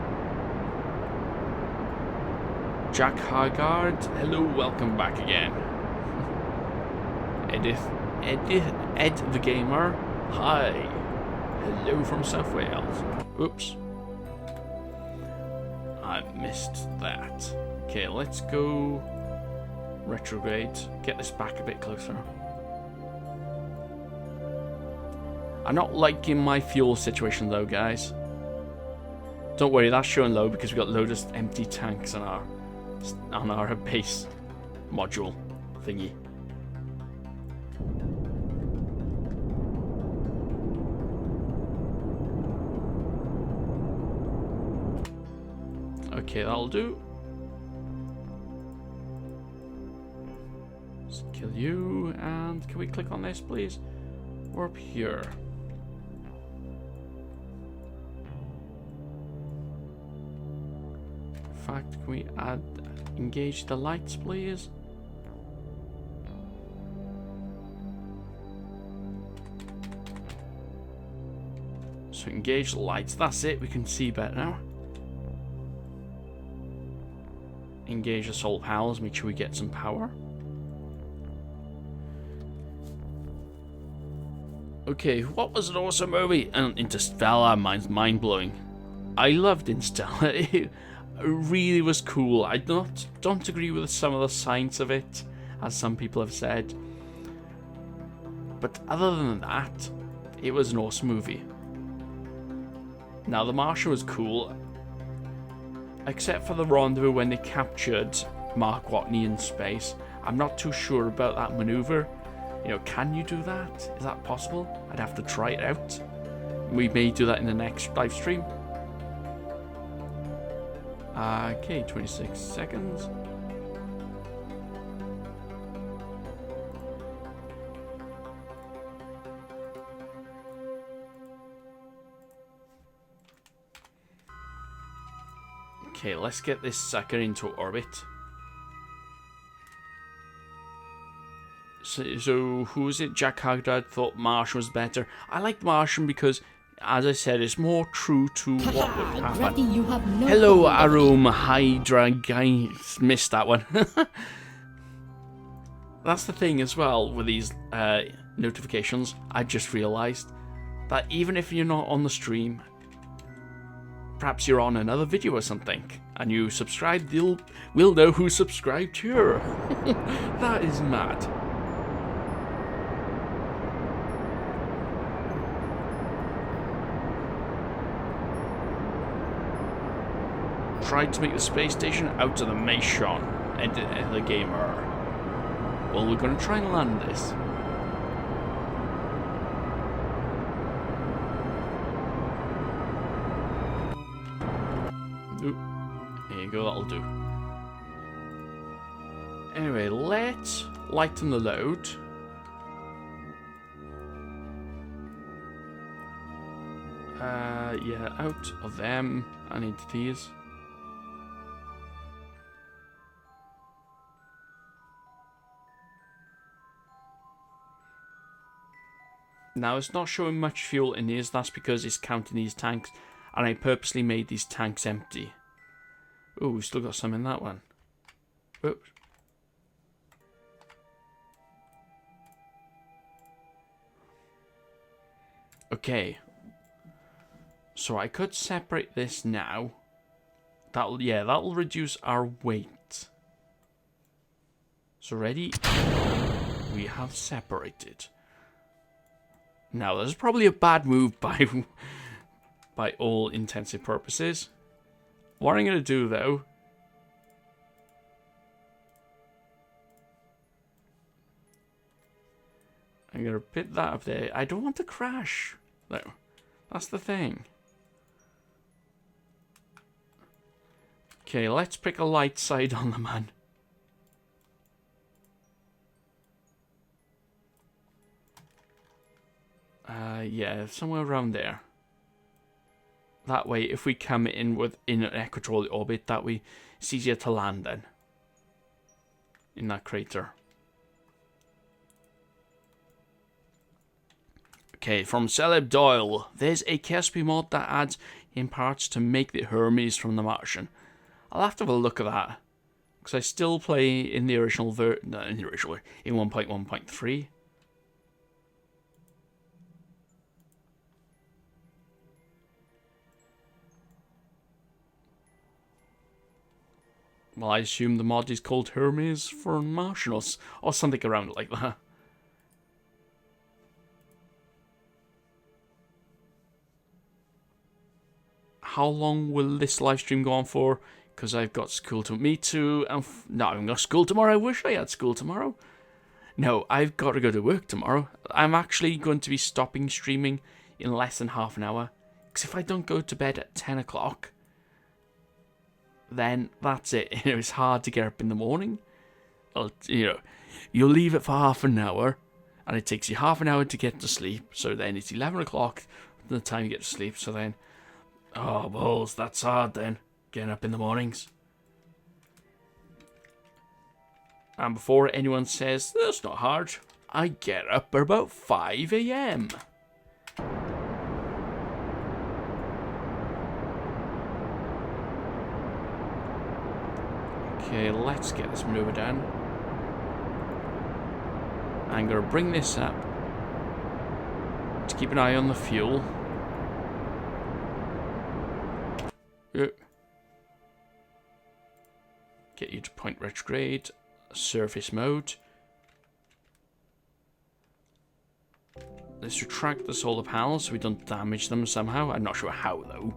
Jack Hargard, hello, welcome back again. Ed the Gamer, hi. Hello from South Wales. Oops. I missed that. Okay, let's go retrograde. Get this back a bit closer. I'm not liking my fuel situation though, guys. Don't worry, that's showing low because we got loads of empty tanks on our base module thingy. Okay, that'll do. Let's kill you, and can we click on this, please? We're up here. In fact, can we engage the lights, please? So engage the lights, that's it, we can see better now. Engage the solar panels, make sure we get some power. Okay, what was an awesome movie? And Interstellar, mind-blowing. I loved Interstellar. It really was cool. I don't agree with some of the science of it, as some people have said. But other than that, it was an awesome movie. Now, The Martian was cool, except for the rendezvous when they captured Mark Watney in space. I'm not too sure about that maneuver. You know, can you do that? Is that possible? I'd have to try it out. We may do that in the next live stream. Okay, 26 seconds. Okay, let's get this sucker into orbit. So who was it? Jack Hagdad thought Martian was better. I like Martian because, as I said, it's more true to what would happen. You have no Hello, hold over me. Arum Hydra. I missed that one. That's the thing as well with these notifications. I just realised that even if you're not on the stream, perhaps you're on another video or something, and you subscribed, we'll know who subscribed here. That is mad. Tried to make the space station out of the Mission, the gamer. Well, we're going to try and land this. Oop. There you go, that'll do. Anyway, let's lighten the load. Yeah, out of them and into these. Now, it's not showing much fuel in these, that's because it's counting these tanks, and I purposely made these tanks empty. Oh, we've still got some in that one. Oops. Okay. So I could separate this now. That'll reduce our weight. So ready? We have separated. Now, this is probably a bad move by all intensive purposes. What I'm going to do, though, I'm going to put that up there. I don't want to crash, though. That's the thing. Okay, let's pick a light side on the man. Yeah, somewhere around there. That way, if we come in an equatorial orbit, that way it's easier to land then. In that crater. Okay, from Celeb Doyle. There's a KSP mod that adds in parts to make the Hermes from The Martian. I'll have to have a look at that. Because I still play in the original in 1.1.3. Well, I assume the mod is called Hermes for Martian or something around like that. How long will this live stream go on for? Because I've got school to me too. No, I've got school tomorrow. I wish I had school tomorrow. No, I've got to go to work tomorrow. I'm actually going to be stopping streaming in less than half an hour. Because if I don't go to bed at 10 o'clock, then that's it. It's hard to get up in the morning. You'll leave it for half an hour, and it takes you half an hour to get to sleep. So then it's 11 o'clock the time you get to sleep. So then, oh balls, that's hard then, getting up in the mornings. And before anyone says, that's not hard, I get up at about 5 a.m. Okay, let's get this maneuver done. I'm going to bring this up to keep an eye on the fuel. Get you to point retrograde. Surface mode. Let's retract the solar panels so we don't damage them somehow. I'm not sure how though.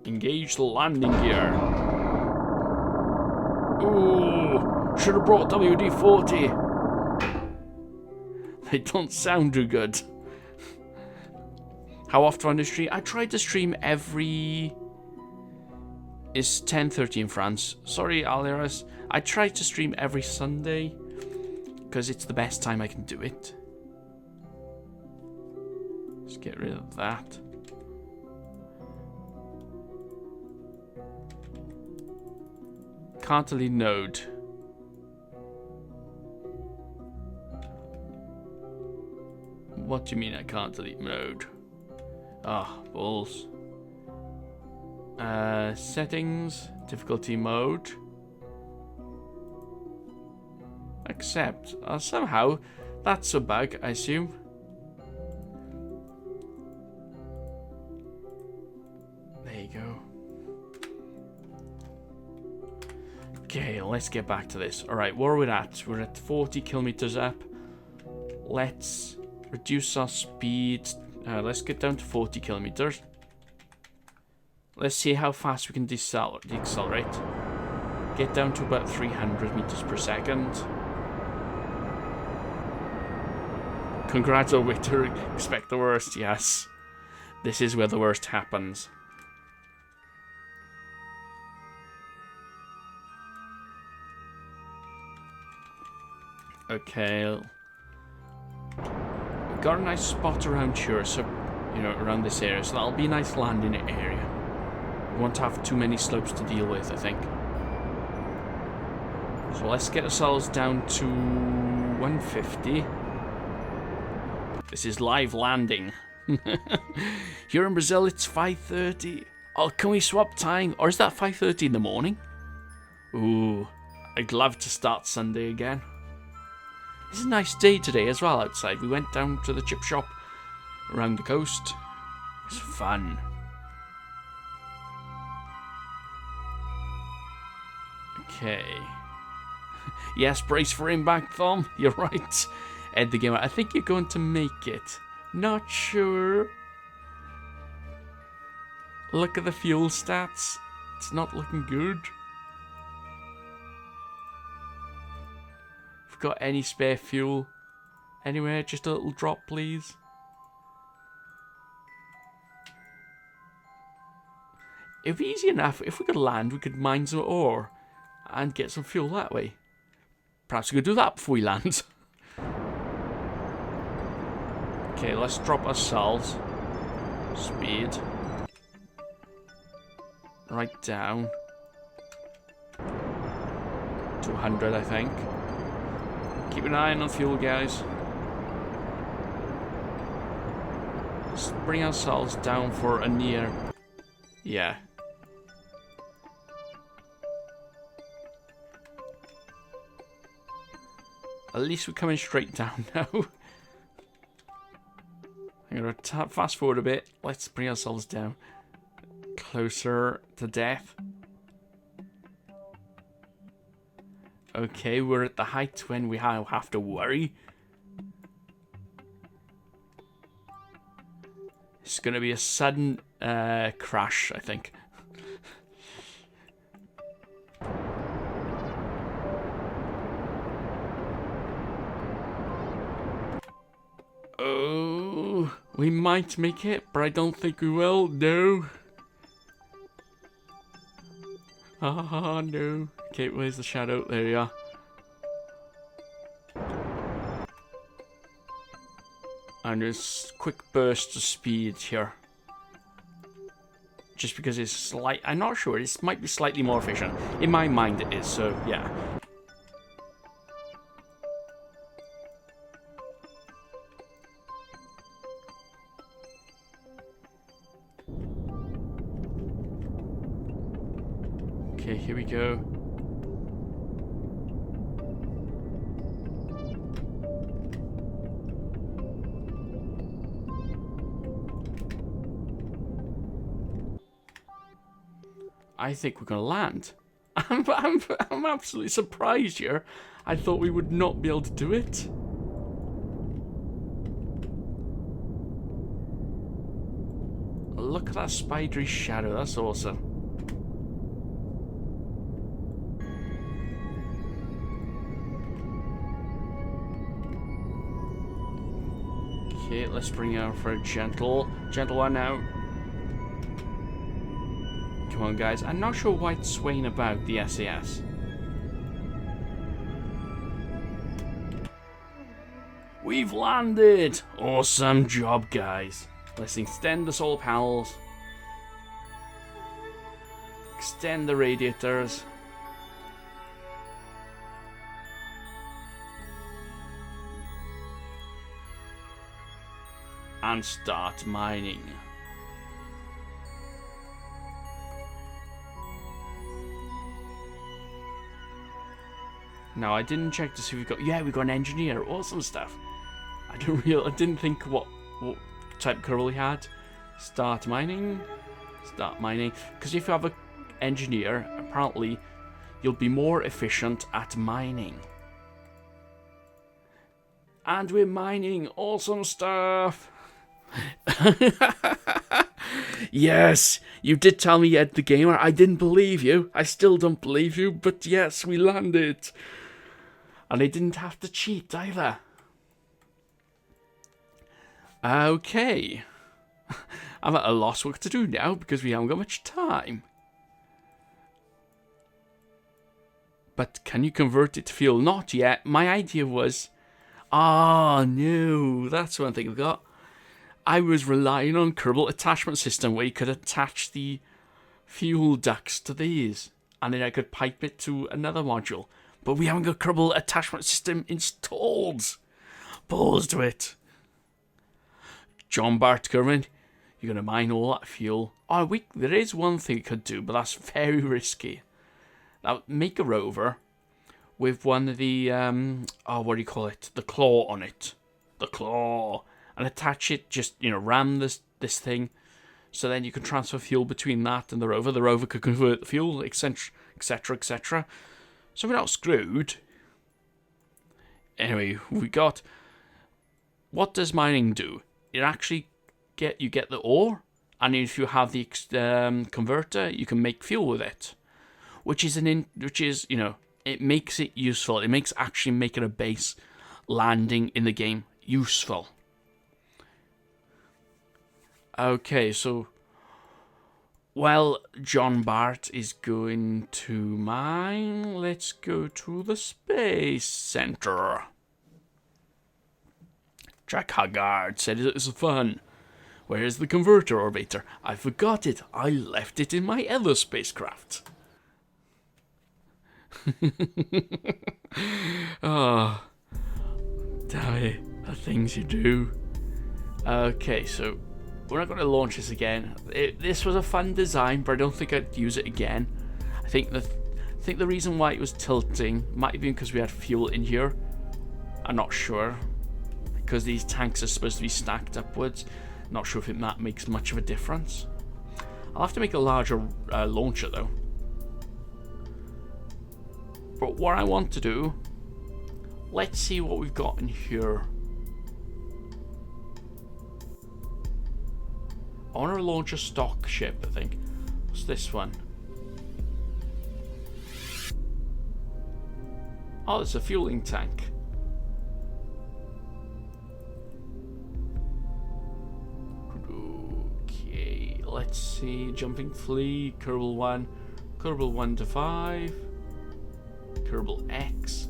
Engage the landing gear. Ooh, should have brought WD-40. They don't sound too good. How often on the stream? I try to stream every... It's 10:30 in France. Sorry, Aliras. I try to stream every Sunday because it's the best time I can do it. Let's get rid of that. Can't delete node. What do you mean I can't delete node? Ah, balls. Settings, difficulty mode. Accept. Somehow, that's a bug, I assume. There you go. Okay, let's get back to this. Alright, where are we at? We're at 40 kilometers up. Let's reduce our speed. Let's get down to 40 kilometers. Let's see how fast we can decelerate. Get down to about 300 meters per second. Congrats, Victor. Expect the worst, yes. This is where the worst happens. Okay. We've got a nice spot around here, so, around this area. So that'll be a nice landing area. We won't have too many slopes to deal with, I think. So let's get ourselves down to 150. This is live landing. Here in Brazil, it's 5:30. Oh, can we swap time? Or is that 5:30 in the morning? Ooh, I'd love to start Sunday again. It's a nice day today as well outside. We went down to the chip shop around the coast. It's fun. Okay. Yes, brace for impact, Tom. You're right. Ed the Gamer. I think you're going to make it. Not sure. Look at the fuel stats. It's not looking good. If you've got any spare fuel anywhere, just a little drop, please. It'd be easy enough. If we could land, we could mine some ore and get some fuel that way. Perhaps we could do that before we land. Okay, let's drop ourselves. Speed. Right down. To 100, I think. Keep an eye on the fuel, guys. Let's bring ourselves down for a near... Yeah. At least we're coming straight down now. I'm going to fast forward a bit. Let's bring ourselves down. Closer to death. Okay, we're at the height when we have to worry. It's going to be a sudden crash, I think. Oh, We might make it, but I don't think we will. No. Ah, no. Okay, where's the shadow? There you are. And there's quick bursts of speed here. Just because it's slight... I'm not sure. It might be slightly more efficient. In my mind it is, so yeah. Okay, here we go. I think we're gonna land. I'm absolutely surprised here. I thought we would not be able to do it. Look at that spidery shadow. That's awesome. Okay, let's bring it out for a gentle one now. Come on, guys. I'm not sure why it's swaying about the SAS. We've landed! Awesome job, guys. Let's extend the solar panels. Extend the radiators. And start mining. Now I didn't check to see if we got an engineer. Awesome stuff. I didn't think what type of Kerbal he had. Start mining. Start mining. Because if you have an engineer, apparently you'll be more efficient at mining. And we're mining. Awesome stuff. Yes, you did tell me, Ed the Gamer. I didn't believe you. I still don't believe you, but yes, we landed. And I didn't have to cheat either. Okay. I'm at a loss what to do now because we haven't got much time. But can you convert it to fuel? Not yet. My idea was... Ah, no. That's one thing I've got. I was relying on Kerbal attachment system where you could attach the fuel ducts to these. And then I could pipe it to another module. But we haven't got Kerbal attachment system installed. Balls to it. John Bart Kerman, you're going to mine all that fuel. Oh, there is one thing you could do, but that's very risky. Now, make a rover with one of the, what do you call it? The claw on it. The claw. And attach it, just, ram this thing. So then you can transfer fuel between that and the rover. The rover could convert the fuel, etc., etc., etc. So we're not screwed. Anyway, we got... What does mining do? It actually you get the ore, and if you have the converter, you can make fuel with it, which is it makes it useful. It makes actually making a base landing in the game useful. Okay, so while John Bart is going to mine, let's go to the space center. Jack Haggard said it was fun. Where's the converter orbiter? I forgot it. I left it in my other spacecraft. Oh, damn it. The things you do. Okay, so we're not going to launch this again. This was a fun design, but I don't think I'd use it again. I think the reason why it was tilting might have been because we had fuel in here. I'm not sure. Because these tanks are supposed to be stacked upwards. Not sure if that makes much of a difference. I'll have to make a larger launcher though. But what I want to do, let's see what we've got in here. I want to launch a stock ship, I think. What's this one? Oh, it's a fueling tank. let's see. Jumping flea, Kerbal 1, Kerbal 1 to 5, Kerbal X.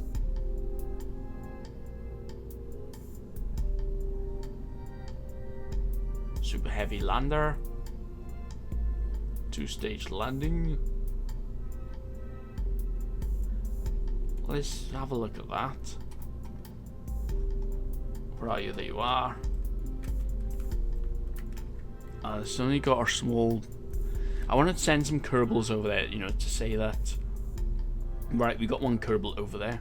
Super heavy lander. 2-stage landing. Let's have a look at that. Where are you? There you are. It's only got our small... I want to send some Kerbals over there, you know, to say that... Right, we got one Kerbal over there.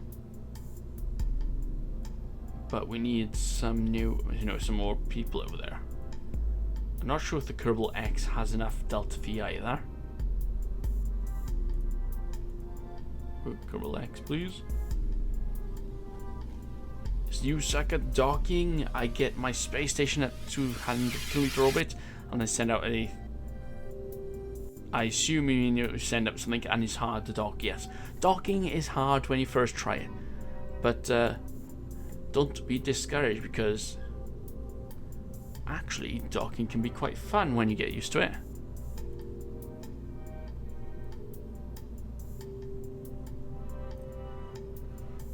But we need some new, you know, some more people over there. I'm not sure if the Kerbal X has enough Delta V either. Kerbal X, please. This new second docking, I get my space station at 200 kilometer orbit, and I send out a... I assume you mean you send up something and it's hard to dock. Yes, docking is hard when you first try it, but don't be discouraged, because actually docking can be quite fun when you get used to it.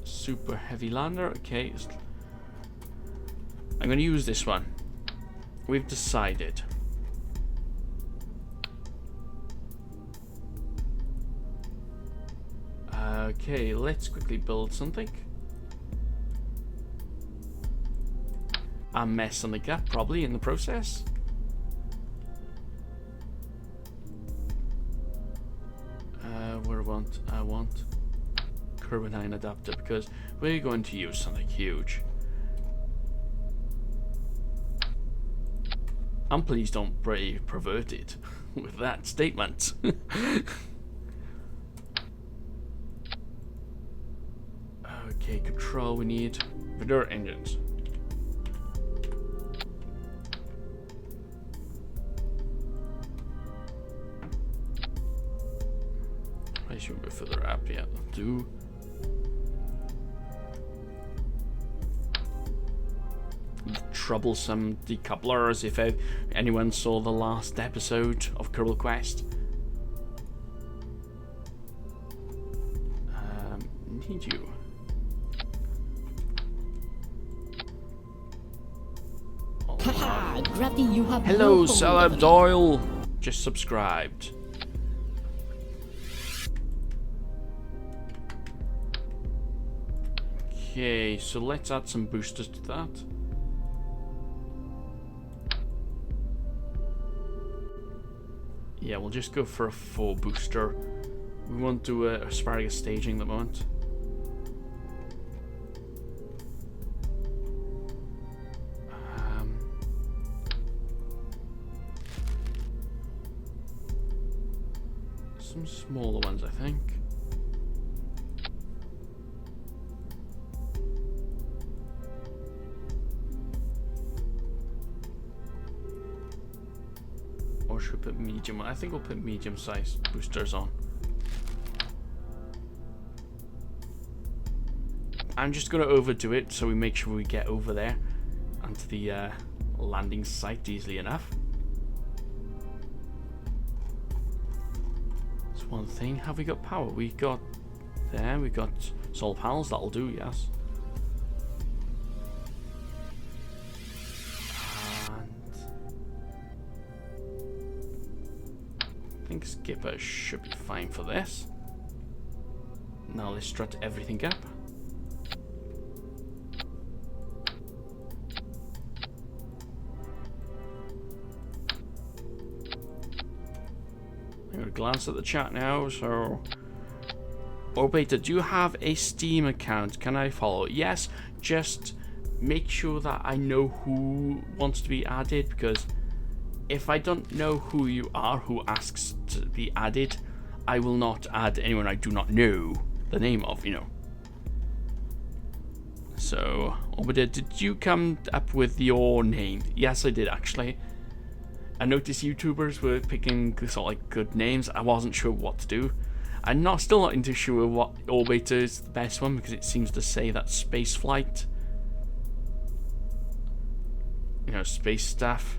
Super heavy lander. Okay, I'm going to use this one. We've decided. Okay, let's quickly build something. And mess something up probably in the process. I want Carbonine adapter, because we're going to use something huge. And please don't be perverted with that statement. Okay, control, we need Vidor engines. I should be further up, yeah, do. Troublesome decouplers, if anyone saw the last episode of Kerbal Quest. Need you. Haha, Gravity, you have Hello, no Celeb Doyle. Just subscribed. Okay, so let's add some boosters to that. Yeah, we'll just go for a 4 booster. We won't do asparagus staging at the moment. Some smaller ones, I think. Or should we put medium? I think we'll put medium-sized boosters on. I'm just going to overdo it so we make sure we get over there and to the landing site easily enough. That's one thing. Have we got power? We got there. We got solar panels. That'll do. Yes. I think Skipper should be fine for this. Now let's strut everything up. I'm gonna glance at the chat now. So, Orbital, do you have a Steam account? Can I follow? Yes, just make sure that I know who wants to be added, because if I don't know who you are, who asks to be added, I will not add anyone I do not know the name of, you know. So, Orbital, did you come up with your name? Yes, I did actually. I noticed YouTubers were picking sort of like good names. I wasn't sure what to do. I'm still not into sure what Orbital is the best one, because it seems to say that space flight, you know, space stuff.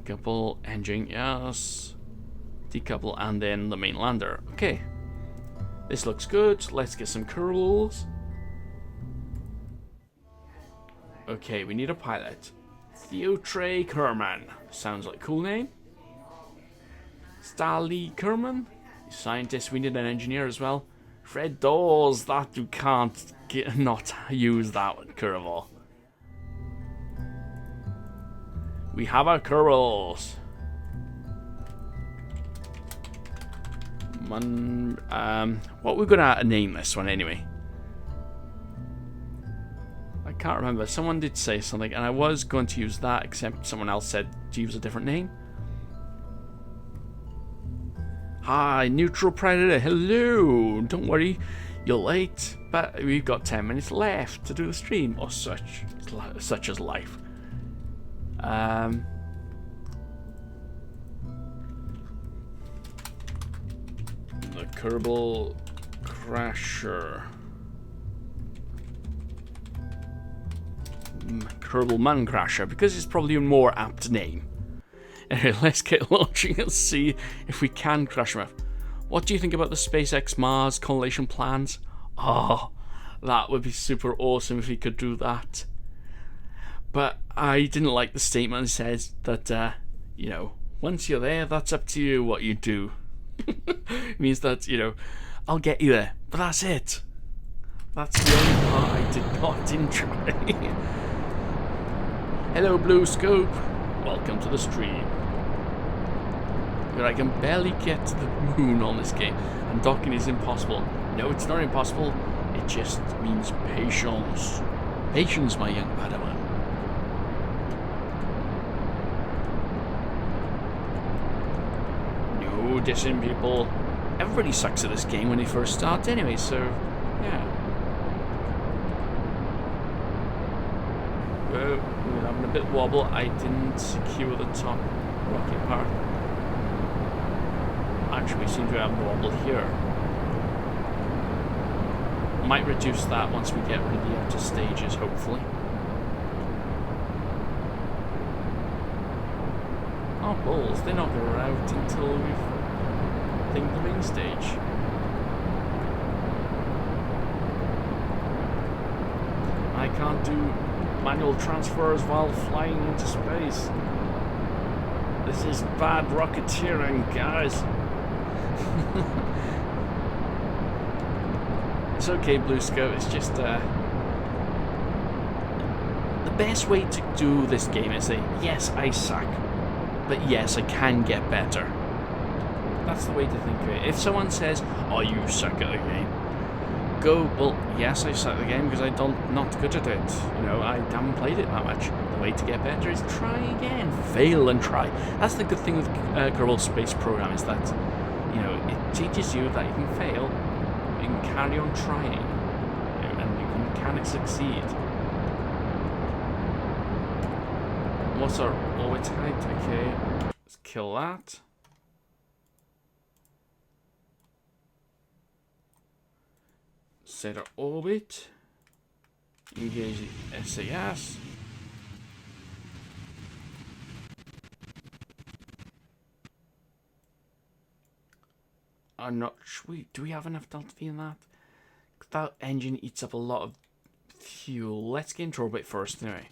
Decouple, engine, yes. Decouple, and then the main lander. Okay. This looks good. Let's get some Kerbals. Okay, we need a pilot. Theotre Kerman. Sounds like a cool name. Starlee Kerman. Scientist, we need an engineer as well. Fred Dawes, that you can't not use that one, Kerbal. We have our Kerbals. What we're gonna name this one anyway? I can't remember. Someone did say something, and I was going to use that, except someone else said to use a different name. Hi, Neutral Predator. Hello. Don't worry, you're late, but we've got 10 minutes left to do the stream, or such as life. The Kerbal Crasher. Kerbal Man Crasher, because it's probably a more apt name. Anyway, let's get launching and see if we can crash them. What do you think about the SpaceX Mars colonization plans? Oh, that would be super awesome if we could do that. But I didn't like the statement that says that, you know, once you're there, that's up to you what you do. It means that, you know, I'll get you there, but that's it. That's the only part I did not enjoy. Hello, Blue Scope. Welcome to the stream. But I can barely get to the moon on this game, and docking is impossible. No, it's not impossible. It just means patience. Patience, my young Padawan. No dissing people. Everybody sucks at this game when they first start anyway, so yeah. We're having a bit wobble. I didn't secure the top rocket part. Actually, we seem to have a wobble here. Might reduce that once we get rid of the outer stages, hopefully. Oh, balls, they're not going to out until we've pinged the main stage. I can't do manual transfers while flying into space. This is bad rocketeering, guys. It's okay, Blue Scout, it's just the best way to do this game is say, yes, I suck, but yes, I can get better. That's the way to think of it. If someone says, oh, you suck at the game, go, well, yes, I suck at the game because I'm not good at it. You know, I haven't played it that much. The way to get better is try again. Fail and try. That's the good thing with Kerbal Space Program is that, you know, it teaches you that you can fail, you can carry on trying, you know, and you can succeed. What's our orbit height? Okay, let's kill that. Set our orbit. Engage the SAS. I'm not sure. Do we have enough Delta V in that? That engine eats up a lot of fuel. Let's get into orbit first, anyway.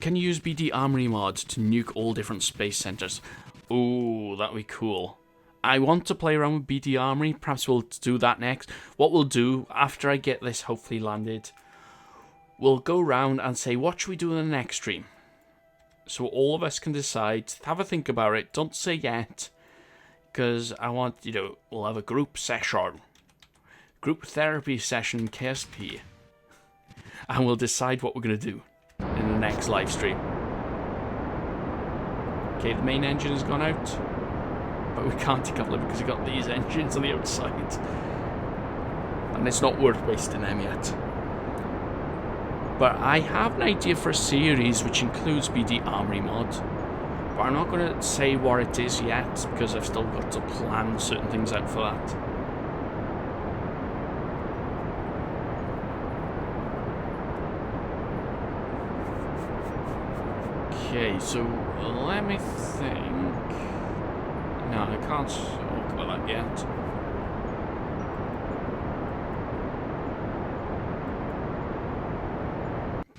Can you use BD Armory mod to nuke all different space centers? Ooh, that'd be cool. I want to play around with BD Armory. Perhaps we'll do that next. What we'll do, after I get this hopefully landed, we'll go around and say, what should we do in the next stream? So all of us can decide, have a think about it, don't say yet, because I want, you know, we'll have a group session, group therapy session, KSP, and we'll decide what we're going to do in the next live stream. Okay, the main engine has gone out, but we can't decouple it because we've got these engines on the outside, and it's not worth wasting them yet. But I have an idea for a series which includes BD Armory mod. But I'm not going to say what it is yet because I've still got to plan certain things out for that. Okay, so let me think. No, I can't talk about that yet.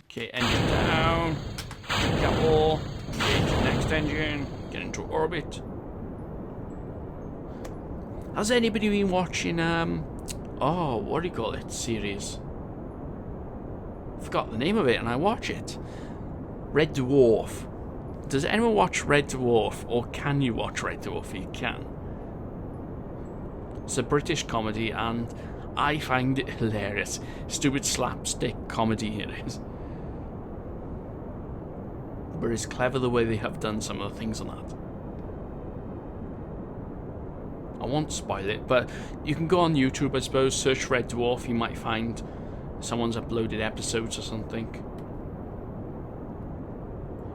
Okay, engine down. Kerbal. Engage the next engine. Get into orbit. Has anybody been watching, oh, what do you call it, series? Forgot the name of it and I watch it. Red Dwarf. Does anyone watch Red Dwarf, or can you watch Red Dwarf? You can. It's a British comedy and I find it hilarious. Stupid slapstick comedy it is. But it's clever the way they have done some of the things on that. I won't spoil it, but you can go on YouTube, I suppose, search Red Dwarf, you might find someone's uploaded episodes or something.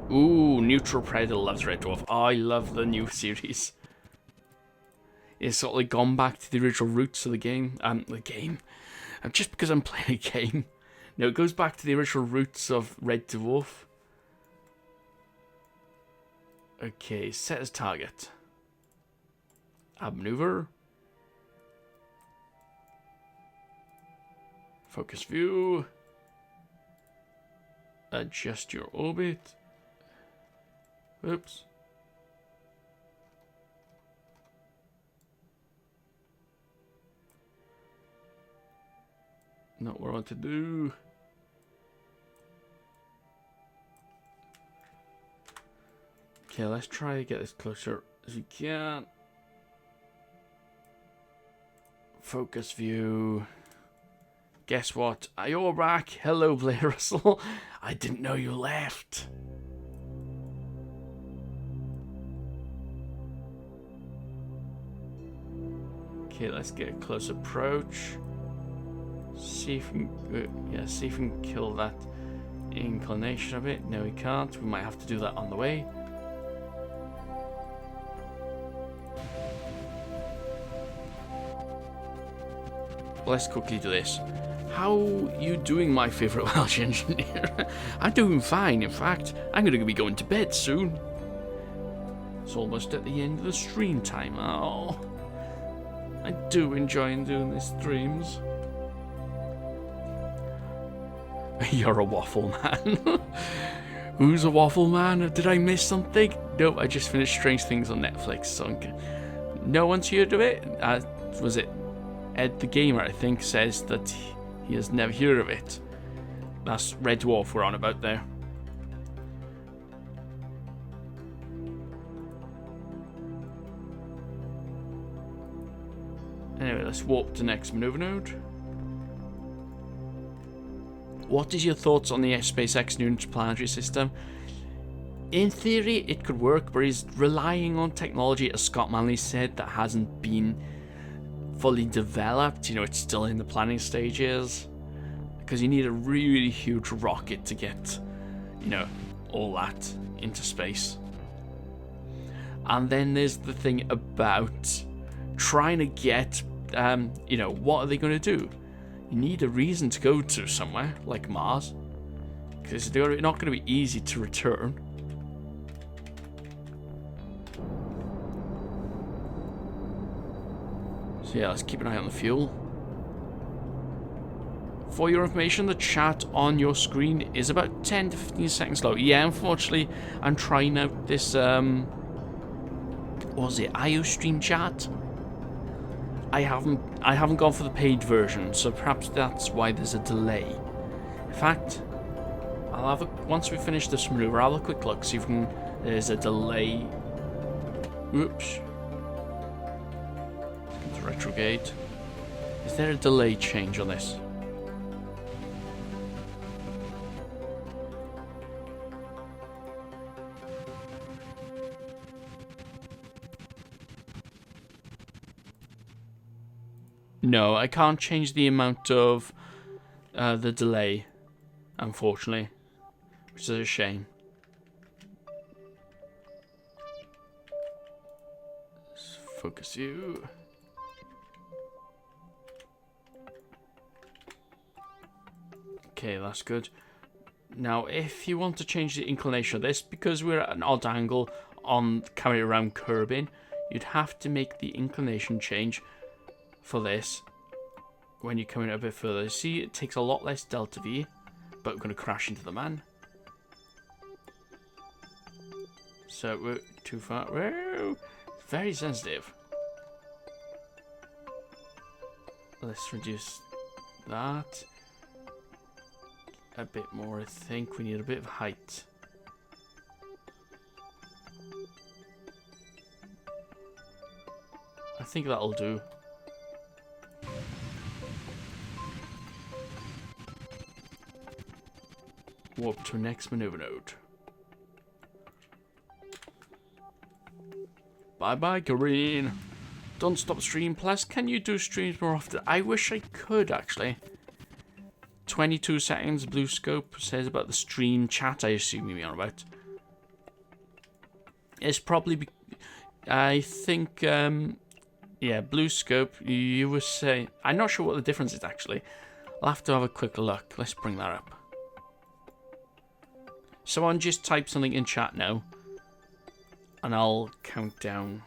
Ooh, Neutral Predator loves Red Dwarf. I love the new series. It's sort of like gone back to the original roots of the game. Just because I'm playing a game. No, it goes back to the original roots of Red Dwarf. Okay, set as target. Add maneuver. Focus view. Adjust your orbit. Oops. Not what I want to do. Okay, let's try to get this closer as we can. Focus view. Guess what? You're back. Hello, Blair Russell. I didn't know you left. Okay, let's get a close approach. See if we can, see if we can kill that inclination of it. No, we can't. We might have to do that on the way. Let's quickly do this. How you doing, my favourite Welsh engineer? I'm doing fine. In fact, I'm going to be going to bed soon. It's almost at the end of the stream time. Oh, I do enjoy doing these streams. You're a waffle man. Who's a waffle man? Did I miss something? Nope, I just finished Strange Things on Netflix. So no one's heard of it? Was it Ed the Gamer, I think, says that he has never heard of it. That's Red Dwarf we're on about there. Anyway, let's warp to next maneuver node. What is your thoughts on the SpaceX new interplanetary system? In theory, it could work, but he's relying on technology, as Scott Manley said, that hasn't been fully developed. You know, it's still in the planning stages. Because you need a really huge rocket to get, you know, all that into space. And then there's the thing about trying to get, you know, what are they going to do? You need a reason to go to somewhere, like Mars. Because they're not going to be easy to return. So yeah, let's keep an eye on the fuel. For your information, the chat on your screen is about 10 to 15 seconds slow. Yeah, unfortunately, I'm trying out this, what was it, IOStream chat? I haven't gone for the paid version, so perhaps that's why there's a delay. In fact, once we finish this maneuver, I'll have a quick look, see if there's a delay. Oops. Let's retrograde. Is there a delay change on this? No, I can't change the amount of the delay, unfortunately, which is a shame. Let's focus you. Okay, that's good. Now, if you want to change the inclination of this, because we're at an odd angle on coming around Kerbin, you'd have to make the inclination change for this when you're coming a bit further. See, it takes a lot less delta V, but we're going to crash into the man. So we're too far. Whoa! Very sensitive. Let's reduce that a bit more. I think we need a bit of height. I think that'll do. Warp to next maneuver node. Bye-bye, Green. Don't stop stream. Plus, can you do streams more often? I wish I could, actually. 22 seconds, Blue Scope says about the stream chat, I assume you mean about. It's probably... I think, yeah, Blue Scope, you were saying... I'm not sure what the difference is, actually. I'll have to have a quick look. Let's bring that up. Someone just type something in chat now. And I'll count down.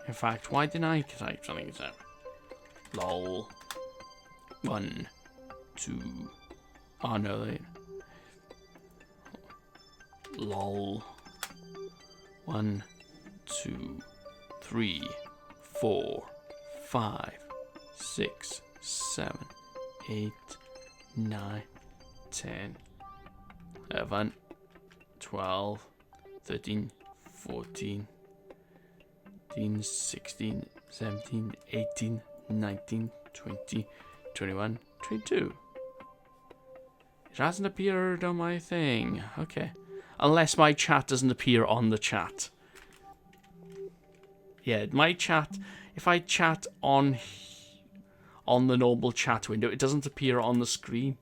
In fact, why didn't I type something in chat? Lol. 1, 2. Oh no, they... Lol. 1, 2, 3, 4, 5, 6, 7, 8, 9, 10, 11, 12, 13, 14, 15, 16, 17, 18, 19, 20, 21, 22. It hasn't appeared on my thing. Okay. Unless my chat doesn't appear on the chat. Yeah, my chat, if I chat on the normal chat window, it doesn't appear on the screen.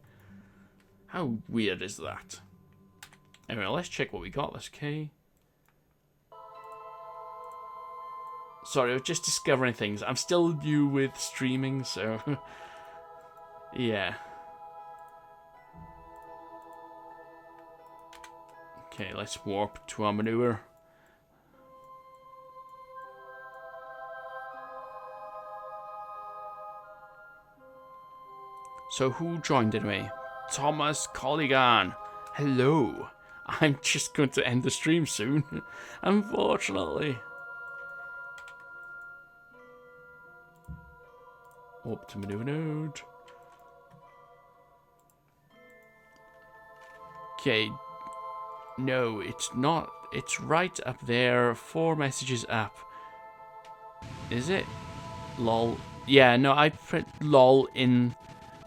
How weird is that? Anyway, let's check what we got. Let's K. Sorry, I was just discovering things. I'm still new with streaming, so... yeah. Okay, let's warp to our maneuver. So who joined anyway? Thomas Colligan. Hello. I'm just going to end the stream soon, unfortunately. Warp to maneuver node. Okay. No, it's not. It's right up there. 4 messages up. Is it? Lol. Yeah, no, I put lol in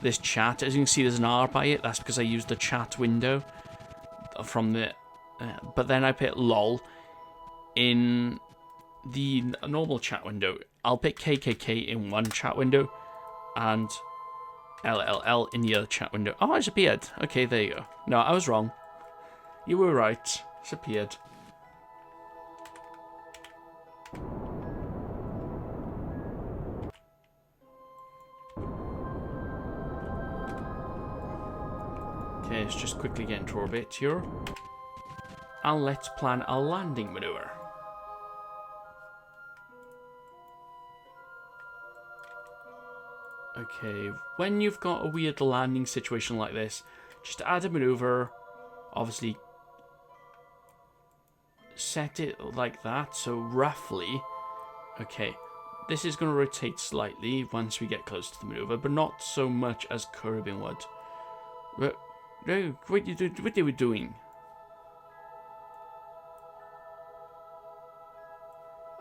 this chat. As you can see, there's an R by it. That's because I used the chat window from the... but then I put lol in the normal chat window. I'll put KKK in one chat window and LLL in the other chat window. Oh, it's appeared. Okay, there you go. No, I was wrong. You were right. It's appeared. Okay, let's just quickly get into orbit here. And let's plan a landing maneuver. Okay, when you've got a weird landing situation like this, just add a maneuver. Obviously, set it like that, so roughly. Okay, this is going to rotate slightly once we get close to the maneuver, but not so much as Kerbin would. What are we doing?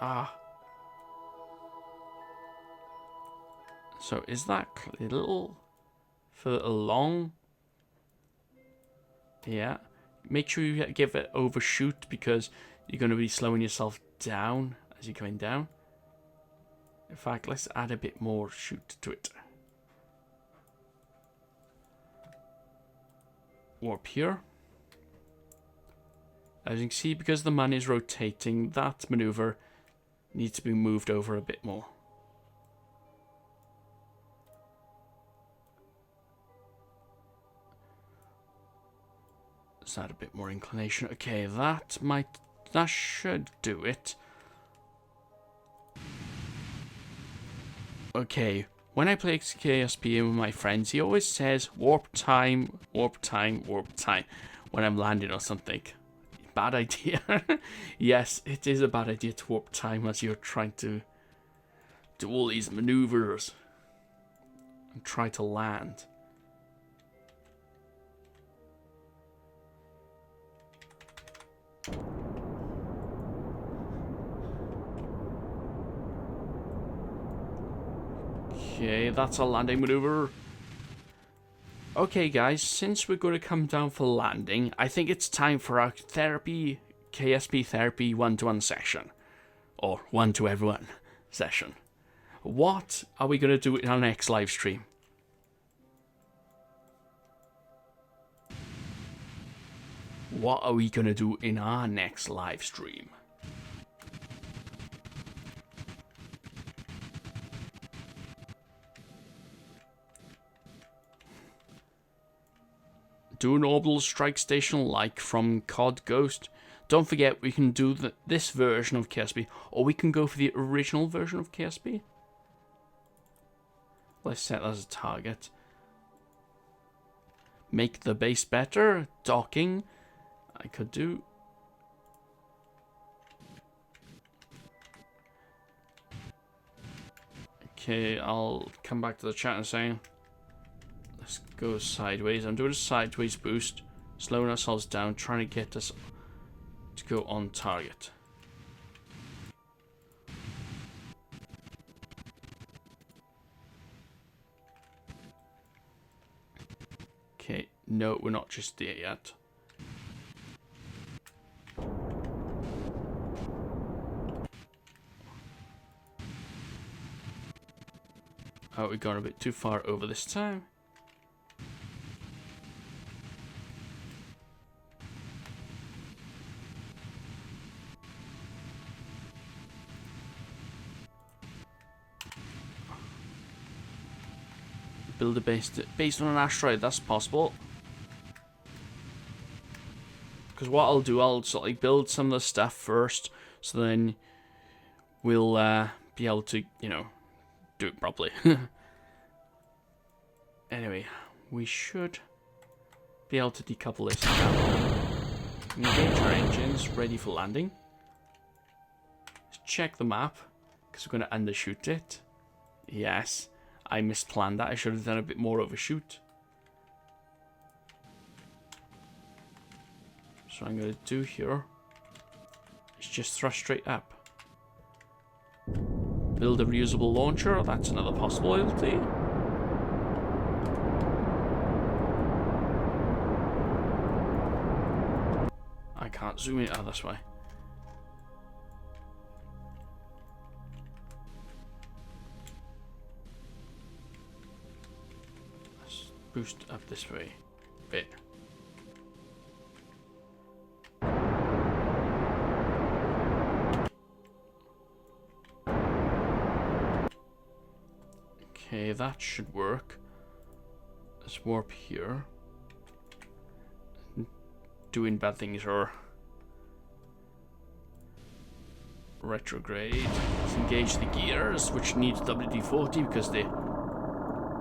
Ah. So is that a little further along? Yeah. Make sure you give it overshoot because you're going to be slowing yourself down as you're coming down. In fact, let's add a bit more shoot to it. Warp here. As you can see, because the man is rotating, that maneuver needs to be moved over a bit more. Is that a bit more inclination? Okay, that should do it. Okay, when I play KSP with my friends, he always says warp time, warp time, warp time when I'm landing or something. Bad idea. Yes, it is a bad idea to warp time as you're trying to do all these maneuvers and try to land. Okay, that's a landing maneuver. Okay, guys, since we're going to come down for landing, I think it's time for our KSP therapy one-to-one session. Or one-to-everyone session. What are we going to do in our next live stream? What are we going to do in our next live stream? Do an orbital strike station like from COD Ghost. Don't forget, we can do this version of KSP, or we can go for the original version of KSP. Let's set that as a target. Make the base better. Docking. I could do. Okay, I'll come back to the chat and say, let's go sideways. I'm doing a sideways boost, slowing ourselves down, trying to get us to go on target. Okay, no, we're not just there yet. Oh, we've gone a bit too far over this time. Build a base based on an asteroid. That's possible. Because what I'll do, I'll sort of like build some of the stuff first, so then we'll be able to, you know, do it properly. Anyway, we should be able to decouple this now. Engage our engines, ready for landing. Let's check the map, because we're going to undershoot it. Yes, I misplanned that. I should have done a bit more overshoot. So what I'm going to do here is just thrust straight up. Build a reusable launcher, that's another possibility. I can't zoom in, oh, this way. Let's boost up this way a bit. Okay, that should work. Let's warp here. Doing bad things or retrograde. Let's engage the gears, which needs WD-40 because they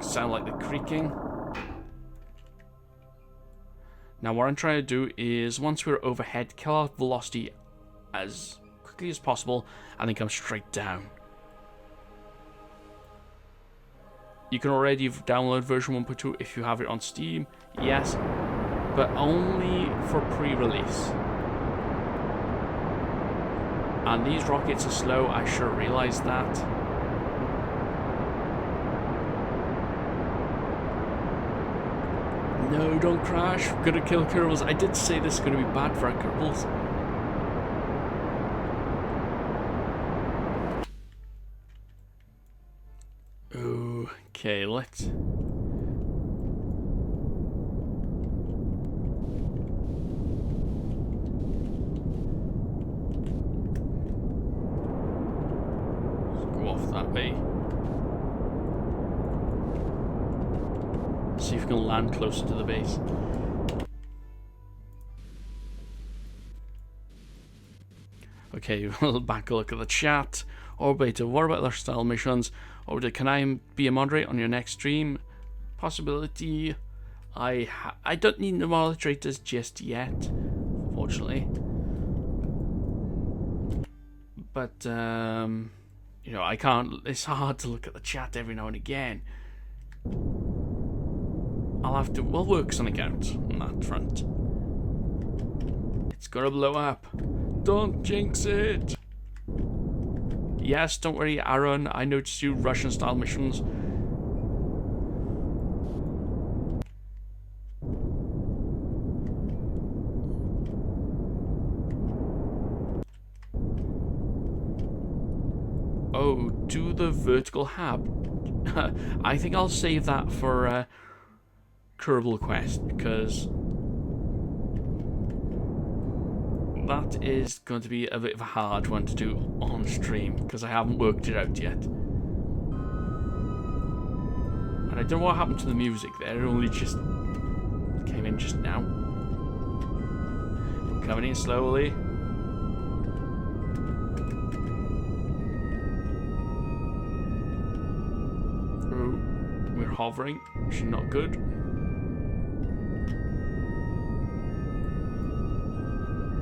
sound like they're creaking. Now what I'm trying to do is, once we're overhead, kill our velocity as quickly as possible and then come straight down. You can already download version 1.2 if you have it on Steam, yes, but only for pre-release. And these rockets are slow, I should have realised that. No, don't crash, we're gonna kill Kerbals. I did say this is gonna be bad for our Kerbals. Okay, let's go off that way. See if we can land closer to the base. Okay, we'll back a look at the chat. Orbital, what about lifestyle missions? Orbital, can I be a moderator on your next stream? Possibility. I don't need the moderators just yet, unfortunately. But, you know, I can't, it's hard to look at the chat every now and again. We'll work something out on that front. It's gonna blow up. Don't jinx it. Yes, don't worry, Aaron. I noticed you Russian style missions. Oh, do the vertical hab. I think I'll save that for Kerbal Quest, because that is going to be a bit of a hard one to do on stream, because I haven't worked it out yet. And I don't know what happened to the music there, it only just came in just now. Coming in slowly. Oh, we're hovering, which is not good.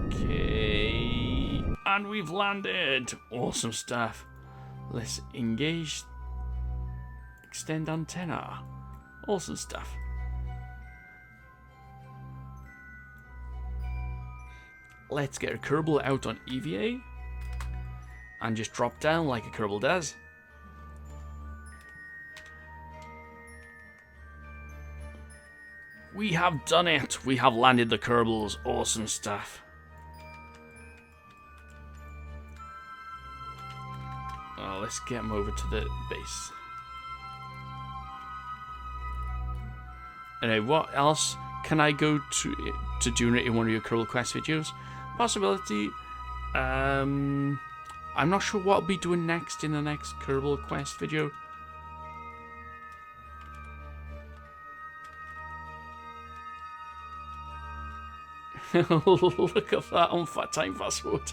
Okay, and we've landed. Awesome stuff. Let's engage. Extend antenna. Awesome stuff. Let's get a Kerbal out on EVA and just drop down like a Kerbal does. We have done it. We have landed the Kerbals. Awesome stuff. Oh, let's get them over to the base. Anyway, what else can I go to generate in one of your Kerbal Quest videos? Possibility. I'm not sure what I'll be doing next in the next Kerbal Quest video. Look at that on time fast forward.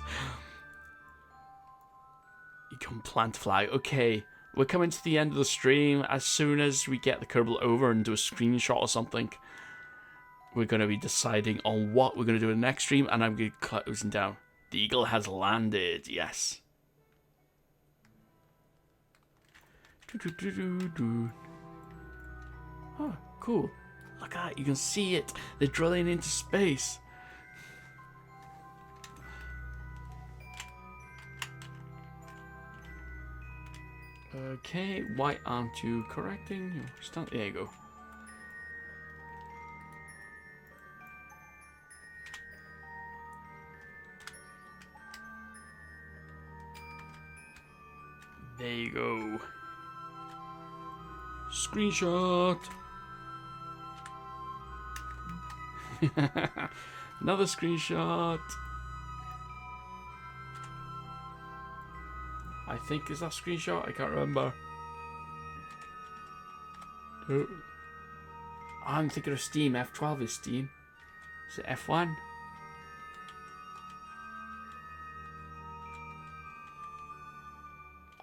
You can plant flag. Okay, we're coming to the end of the stream. As soon as we get the Kerbal over and do a screenshot or something, we're going to be deciding on what we're going to do in the next stream, and I'm going to be closing down. The Eagle has landed, yes. Oh, cool. Look at that, you can see it. They're drilling into space. Okay, why aren't you correcting your stuff? There you go. There you go. Screenshot. Another screenshot. I think is that screenshot? I can't remember. Oh. I'm thinking of Steam. F12 is Steam. Is it F1?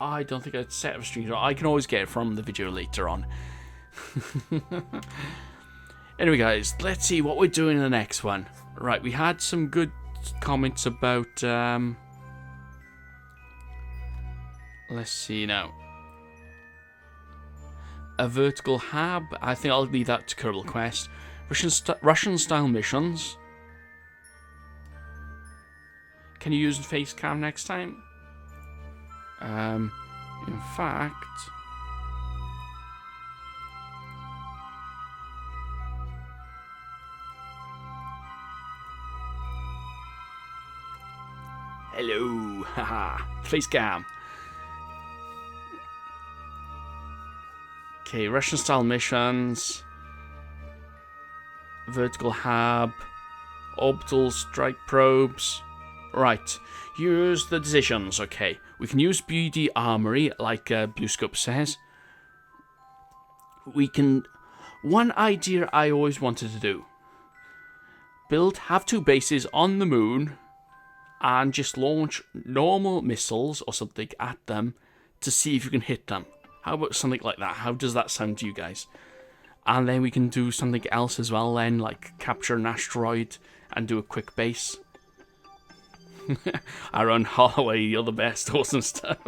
I don't think I'd set up a screenshot. I can always get it from the video later on. Anyway, guys, let's see what we're doing in the next one. Right, we had some good comments about... let's see now. A vertical hab. I think I'll leave that to Kerbal Quest. Russian style missions. Can you use face cam next time? In fact... Hello, haha, face cam. Okay, Russian style missions, vertical hab, orbital strike probes. Right, use the decisions. Okay, we can use BD Armory, like Blue Scope says. We can. One idea I always wanted to do: have two bases on the moon. and just launch normal missiles or something at them to see if you can hit them. How about something like that? How does that sound to you guys? And then we can do something else as well then, like capture an asteroid and do a quick base. Aaron Holloway, you're the best, awesome stuff.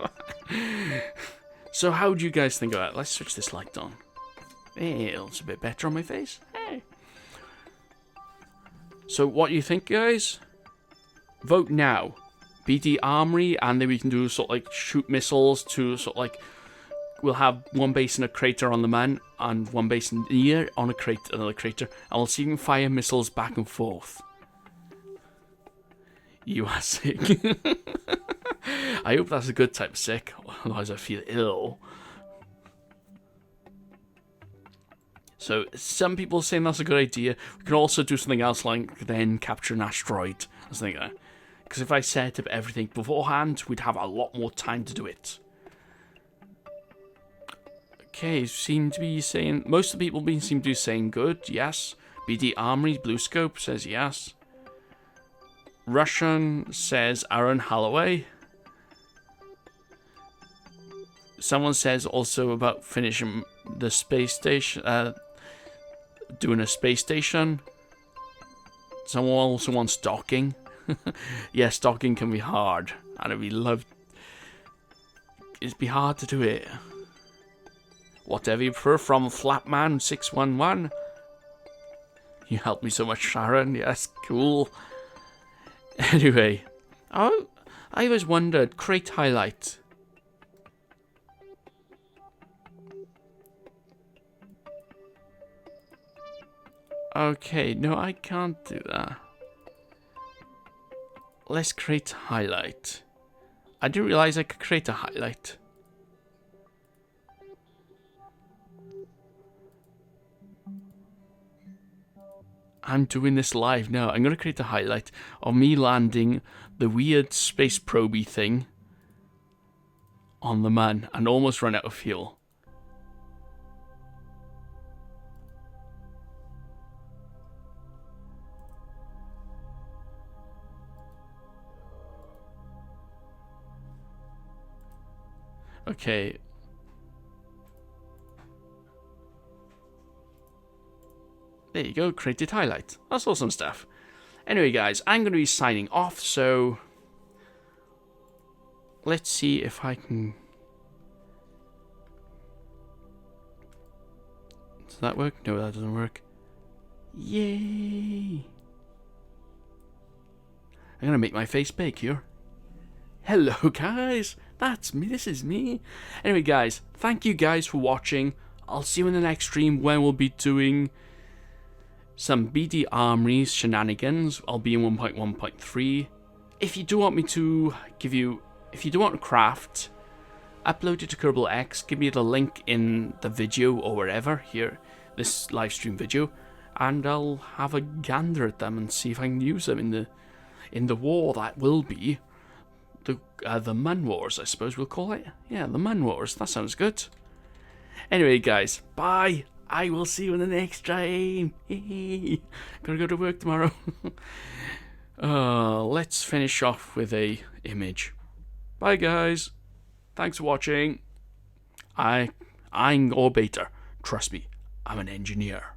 So how do you guys think about it? Let's switch this light on. Hey, it looks a bit better on my face. Hey. So what do you think, guys? Vote now. BD Armory, and then we can do sort of like shoot missiles to sort of like, we'll have one base in a crater on the man and one base near on a crater, another crater, and we'll see if we can fire missiles back and forth. You are sick. I hope that's a good type of sick, otherwise I feel ill. So some people are saying that's a good idea. We can also do something else like then capture an asteroid. I was thinking, because if I set up everything beforehand, we'd have a lot more time to do it. Okay, seem to be saying, most of the people seem to be saying good, yes. BD Armory, Blue Scope says yes. Russian says Aaron Holloway. Someone says also about finishing the space station, doing a space station. Someone also wants docking. Yes, docking can be hard, and it'd be hard to do it. Whatever you prefer, from Flatman611. You helped me so much, Sharon. Yes, cool. Anyway, oh, I always wondered, crate highlight. Okay, no, I can't do that. Let's create highlight. I didn't realize I could create a highlight. I'm doing this live now. I'm going to create a highlight of me landing the weird space probey thing on the man and almost run out of fuel. Okay. There you go, created highlight. That's awesome stuff. Anyway, guys, I'm going to be signing off, so let's see if I can... Does that work? No, that doesn't work. Yay! I'm going to make my face big here. Hello, guys. That's me. This is me. Anyway, guys, thank you guys for watching. I'll see you in the next stream when we'll be doing some BD Armories shenanigans. I'll be in 1.1.3. If you do want me to give you... If you do want to craft, upload it to Kerbal X. Give me the link in the video or wherever, here, this live stream video. And I'll have a gander at them and see if I can use them in the war that will be. The Man Wars, I suppose we'll call it. Yeah, the Man Wars. That sounds good. Anyway, guys, bye. I will see you in the next stream. Gotta go to work tomorrow. Let's finish off with a image. Bye, guys. Thanks for watching. I'm Orbiter. Trust me, I'm an engineer.